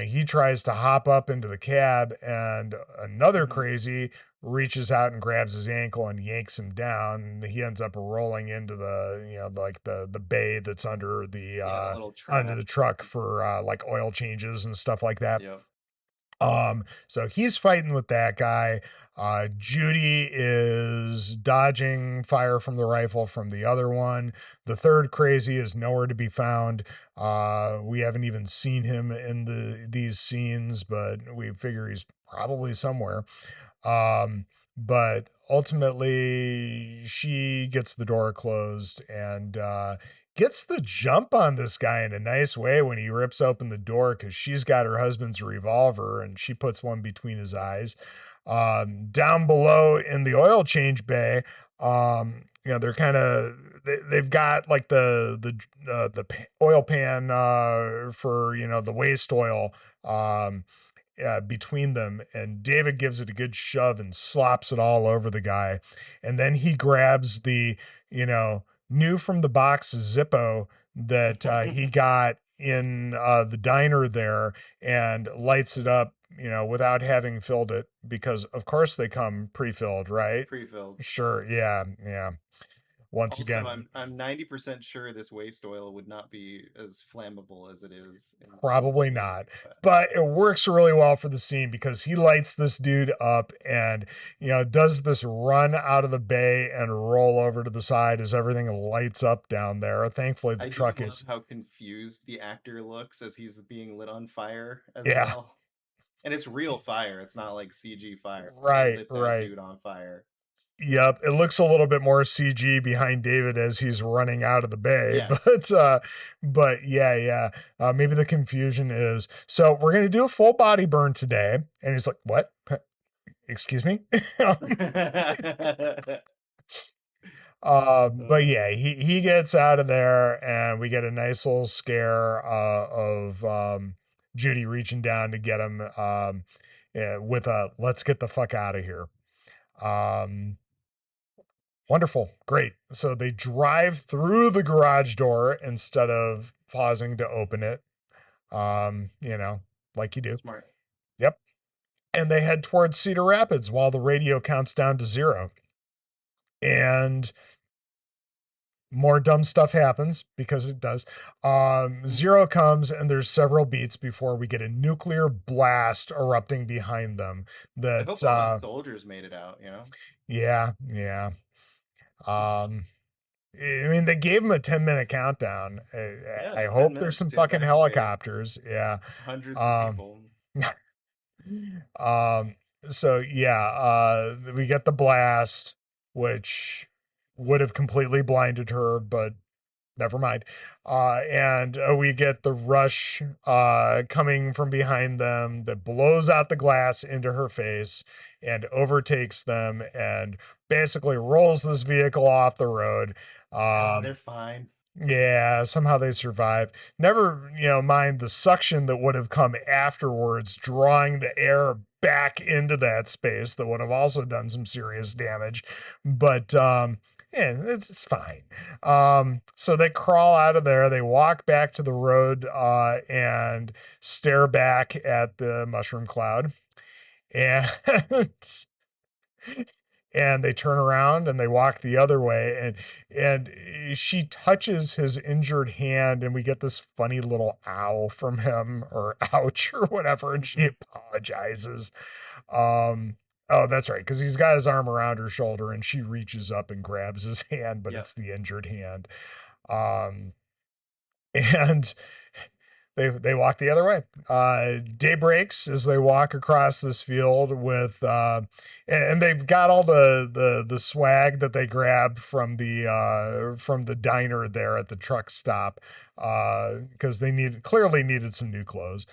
he tries to hop up into the cab, and another Mhm. crazy reaches out and grabs his ankle and yanks him down. And he ends up rolling into like the bay that's Yeah, the little under trap. the truck for like oil changes and stuff like that. Yep. So he's fighting with that guy. Judy is dodging fire from the rifle from the other one. The third crazy is nowhere to be found. We haven't even seen him in these scenes, but we figure he's probably somewhere. Um, but ultimately, she gets the door closed and gets the jump on this guy in a nice way when he rips open the door, because she's got her husband's revolver and she puts one between his eyes. Down below in the oil change bay, they're kind of they've got like the oil pan for the waste oil between them, and David gives it a good shove and slops it all over the guy. And then he grabs the, new from the box Zippo that he got in the diner there, and lights it up, without having filled it, because of course they come pre-filled, right? Pre-filled. Sure. Yeah. Yeah. Once Also, again, I'm 90% sure this waste oil would not be as flammable as it is in the probably scene. not, But but it works really well for the scene, because he lights this dude up and does this run out of the bay and roll over to the side as everything lights up down there. Thankfully the I do truck love is, how confused the actor looks as he's being lit on fire as yeah, well. And it's real fire. It's not like CG fire. They right, lit that right. dude on fire. Yep, it looks a little bit more CG behind David as he's running out of the bay, Yes. but yeah, yeah. Maybe the confusion is, so we're gonna do a full body burn today, and he's like, "What? Excuse me?" But Uh, yeah, he gets out of there, and we get a nice little scare of Judy reaching down to get him, yeah, with a "Let's get the fuck out of here." Um, Wonderful, great. So they drive through the garage door instead of pausing to open it. Like you do. Smart. Yep. And they head towards Cedar Rapids while the radio counts down to 0. And more dumb stuff happens, because it does. 0 comes, and there's several beats before we get a nuclear blast erupting behind them. I hope That all those soldiers made it out, you know? Yeah, yeah. Um, I mean, they gave him a 10-minute countdown. I Yeah, 10 hope there's minutes some to fucking evacuate helicopters. Yeah. hundreds of Um, people. um, so yeah, we get the blast, which would have completely blinded her, but never mind. And we get the rush coming from behind them that blows out the glass into her face and overtakes them and basically rolls this vehicle off the road. Ah, Um, they're fine. yeah, somehow they survive. Never, mind the suction that would have come afterwards, drawing the air back into that space, that would have also done some serious damage. But yeah, it's fine. So they crawl out of there, they walk back to the road and stare back at the mushroom cloud. And and they turn around and they walk the other way, and she touches his injured hand, and we get this funny little ow from him, or ouch, or whatever, and she apologizes. um oh, that's right, because he's got his arm around her shoulder, and she reaches up and grabs his hand, but Yep. it's the injured hand. um and they walk the other way. Day breaks as they walk across this field with and they've got all the swag that they grabbed from the diner there at the truck stop because they clearly needed some new clothes.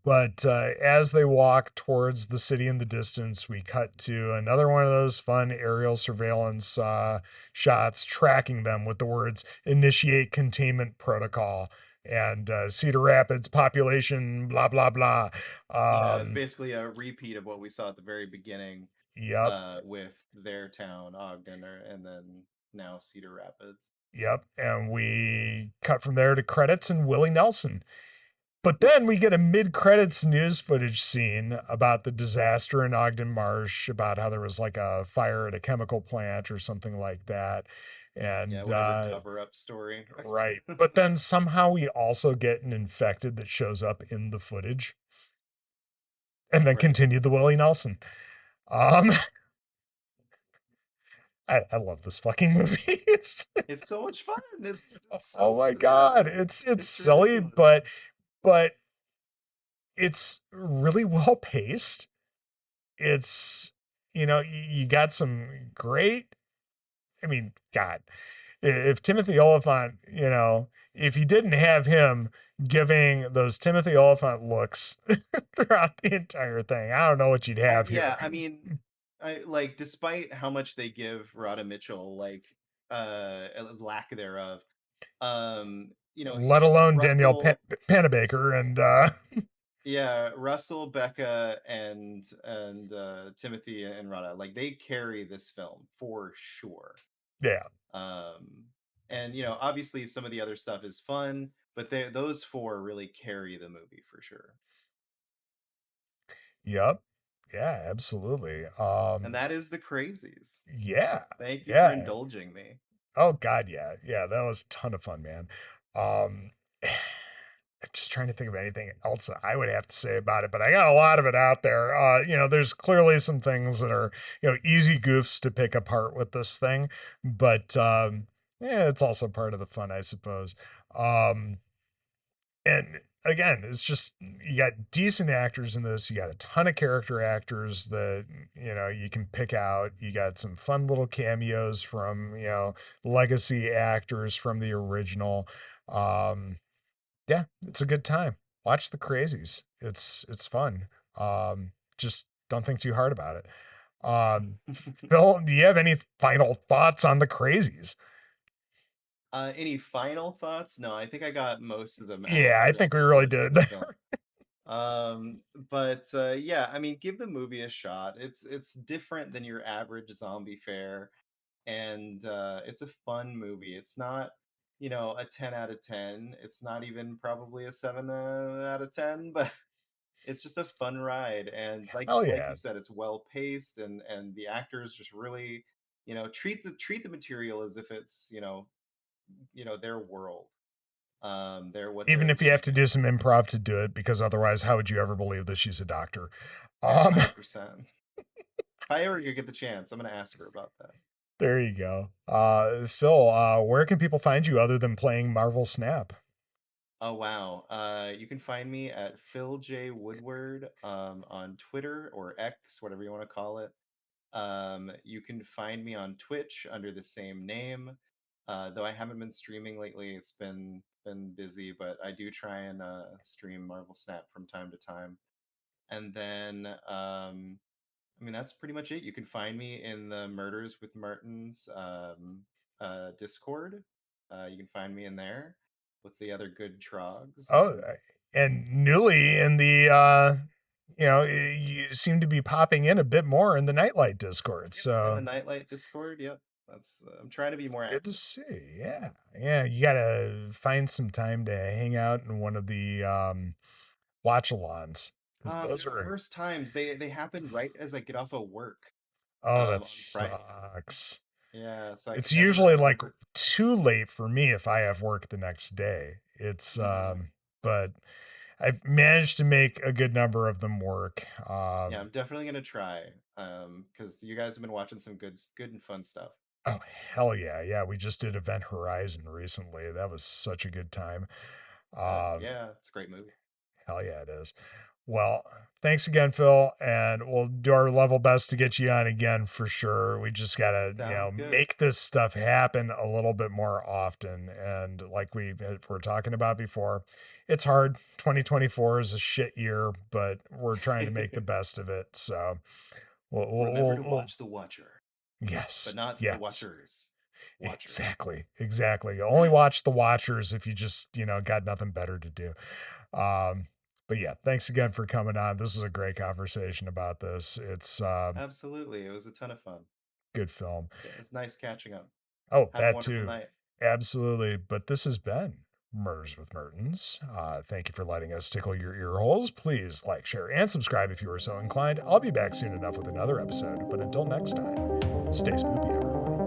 But as they walk towards the city in the distance, we cut to another one of those fun aerial surveillance shots tracking them with the words initiate containment protocol and Cedar Rapids population, blah, blah, blah. Yeah, Um, basically a repeat of what we saw at the very beginning yep, with their town, Ogden, and then now Cedar Rapids. yep. And we cut from there to credits and Willie Nelson. But Yep. then we get a mid-credits news footage scene about the disaster in Ogden Marsh, about how there was like a fire at a chemical plant or something like that. Yeah, And whatever cover-up story. right. But then somehow we also get an infected that shows up in the footage and then Right. continue the Willie Nelson. Um I love this fucking movie. It's so much fun. It's Oh so my god. yeah, It's it's silly, ridiculous. but it's really well paced. It's you got some great, I mean, God, if Timothy Oliphant, if you didn't have him giving those Timothy Oliphant looks throughout the entire thing, I don't know what you'd have here. Yeah, I mean, I like despite how much they give Rhoda Mitchell, like a lack thereof, you know, Let alone Danielle Russell, Panabaker and yeah, Russell, Becca, and Timothy and Rhoda, like they carry this film for sure. yeah, Um, and obviously some of the other stuff is fun, but those four really carry the movie for sure. yep, yeah, absolutely. And that is the Crazies. Yeah, Thank you for yeah. indulging me. Oh God, yeah, yeah, that was a ton of fun, man. Um, I'm just trying to think of anything else that I would have to say about it, but I got a lot of it out there. There's clearly some things that are easy goofs to pick apart with this thing, but yeah, it's also part of the fun, I suppose. Um, and again, it's just you got decent actors in this. You got a ton of character actors that you can pick out. You got some fun little cameos from legacy actors from the original. Um, yeah, it's a good time. Watch the Crazies. It's fun. Just don't think too hard about it. Phil, do you have any final thoughts on the Crazies? Any final thoughts? No, I think I got most of them out Yeah, I throughout think we the really course of did. the film. But yeah, I mean, give the movie a shot. It's different than your average zombie fare, and it's a fun movie. It's not, a 10 out of 10. It's not even probably a 7 out of 10, but it's just a fun ride. And Hell like yeah. you said, it's well paced, and the actors just really, treat the material as if it's, their world. They're what Even they're if you have to do doing. some improv to do it, because otherwise, how would you ever believe that she's a doctor? Yeah, Um, 100%. If I ever get the chance, I'm gonna ask her about that. there you go. Phil, where can people find you other than playing Marvel Snap? Oh wow. You can find me at Phil J Woodward on Twitter or X, whatever you want to call it. You can find me on Twitch under the same name. Though I haven't been streaming lately, it's been busy, but I do try and stream Marvel Snap from time to time. And then I mean that's pretty much it. You can find me in the Murders with Mertens Discord. You can find me in there with the other good trogs. Oh, and newly in the, you seem to be popping in a bit more in the Nightlight Discord. Yep, in the So Nightlight Discord. Yep, that's I'm trying to be more good to active. see. Yeah. Yeah. You got to find some time to hang out in one of the watch alongs because those They're the are, worst times. They happen right as I get off of work oh, that on Friday. sucks. Yeah, so I It's can never usually like never. too late for me if I have work the next day. Mhm. But I've managed to make a good number of them work. Yeah, I'm definitely gonna try. Because you guys have been watching some good and fun stuff. Oh hell yeah, yeah. We just did Event Horizon recently. That was such a good time. Yeah, it's a great movie. Hell yeah, it is. Well, thanks again, Phil, and we'll do our level best to get you on again for sure. We just gotta, Sounds good. make this stuff happen a little bit more often. And like were talking about before, it's hard. 2024 is a shit year, but we're trying to make the best of it. So Remember to we'll watch The Watcher, but yes, not The yes. Watchers. Watcher. Exactly. You only watch the Watchers if you just, got nothing better to do. Um, but yeah, thanks again for coming on. This is a great conversation about this. It's Absolutely. It was a ton of fun. good film. Yeah, it was nice catching up. Oh, Have a that wonderful too. night. Absolutely. But this has been Murders with Mertens. Thank you for letting us tickle your ear holes. Please like, share, and subscribe if you are so inclined. I'll be back soon enough with another episode. But until next time, stay spooky, everyone.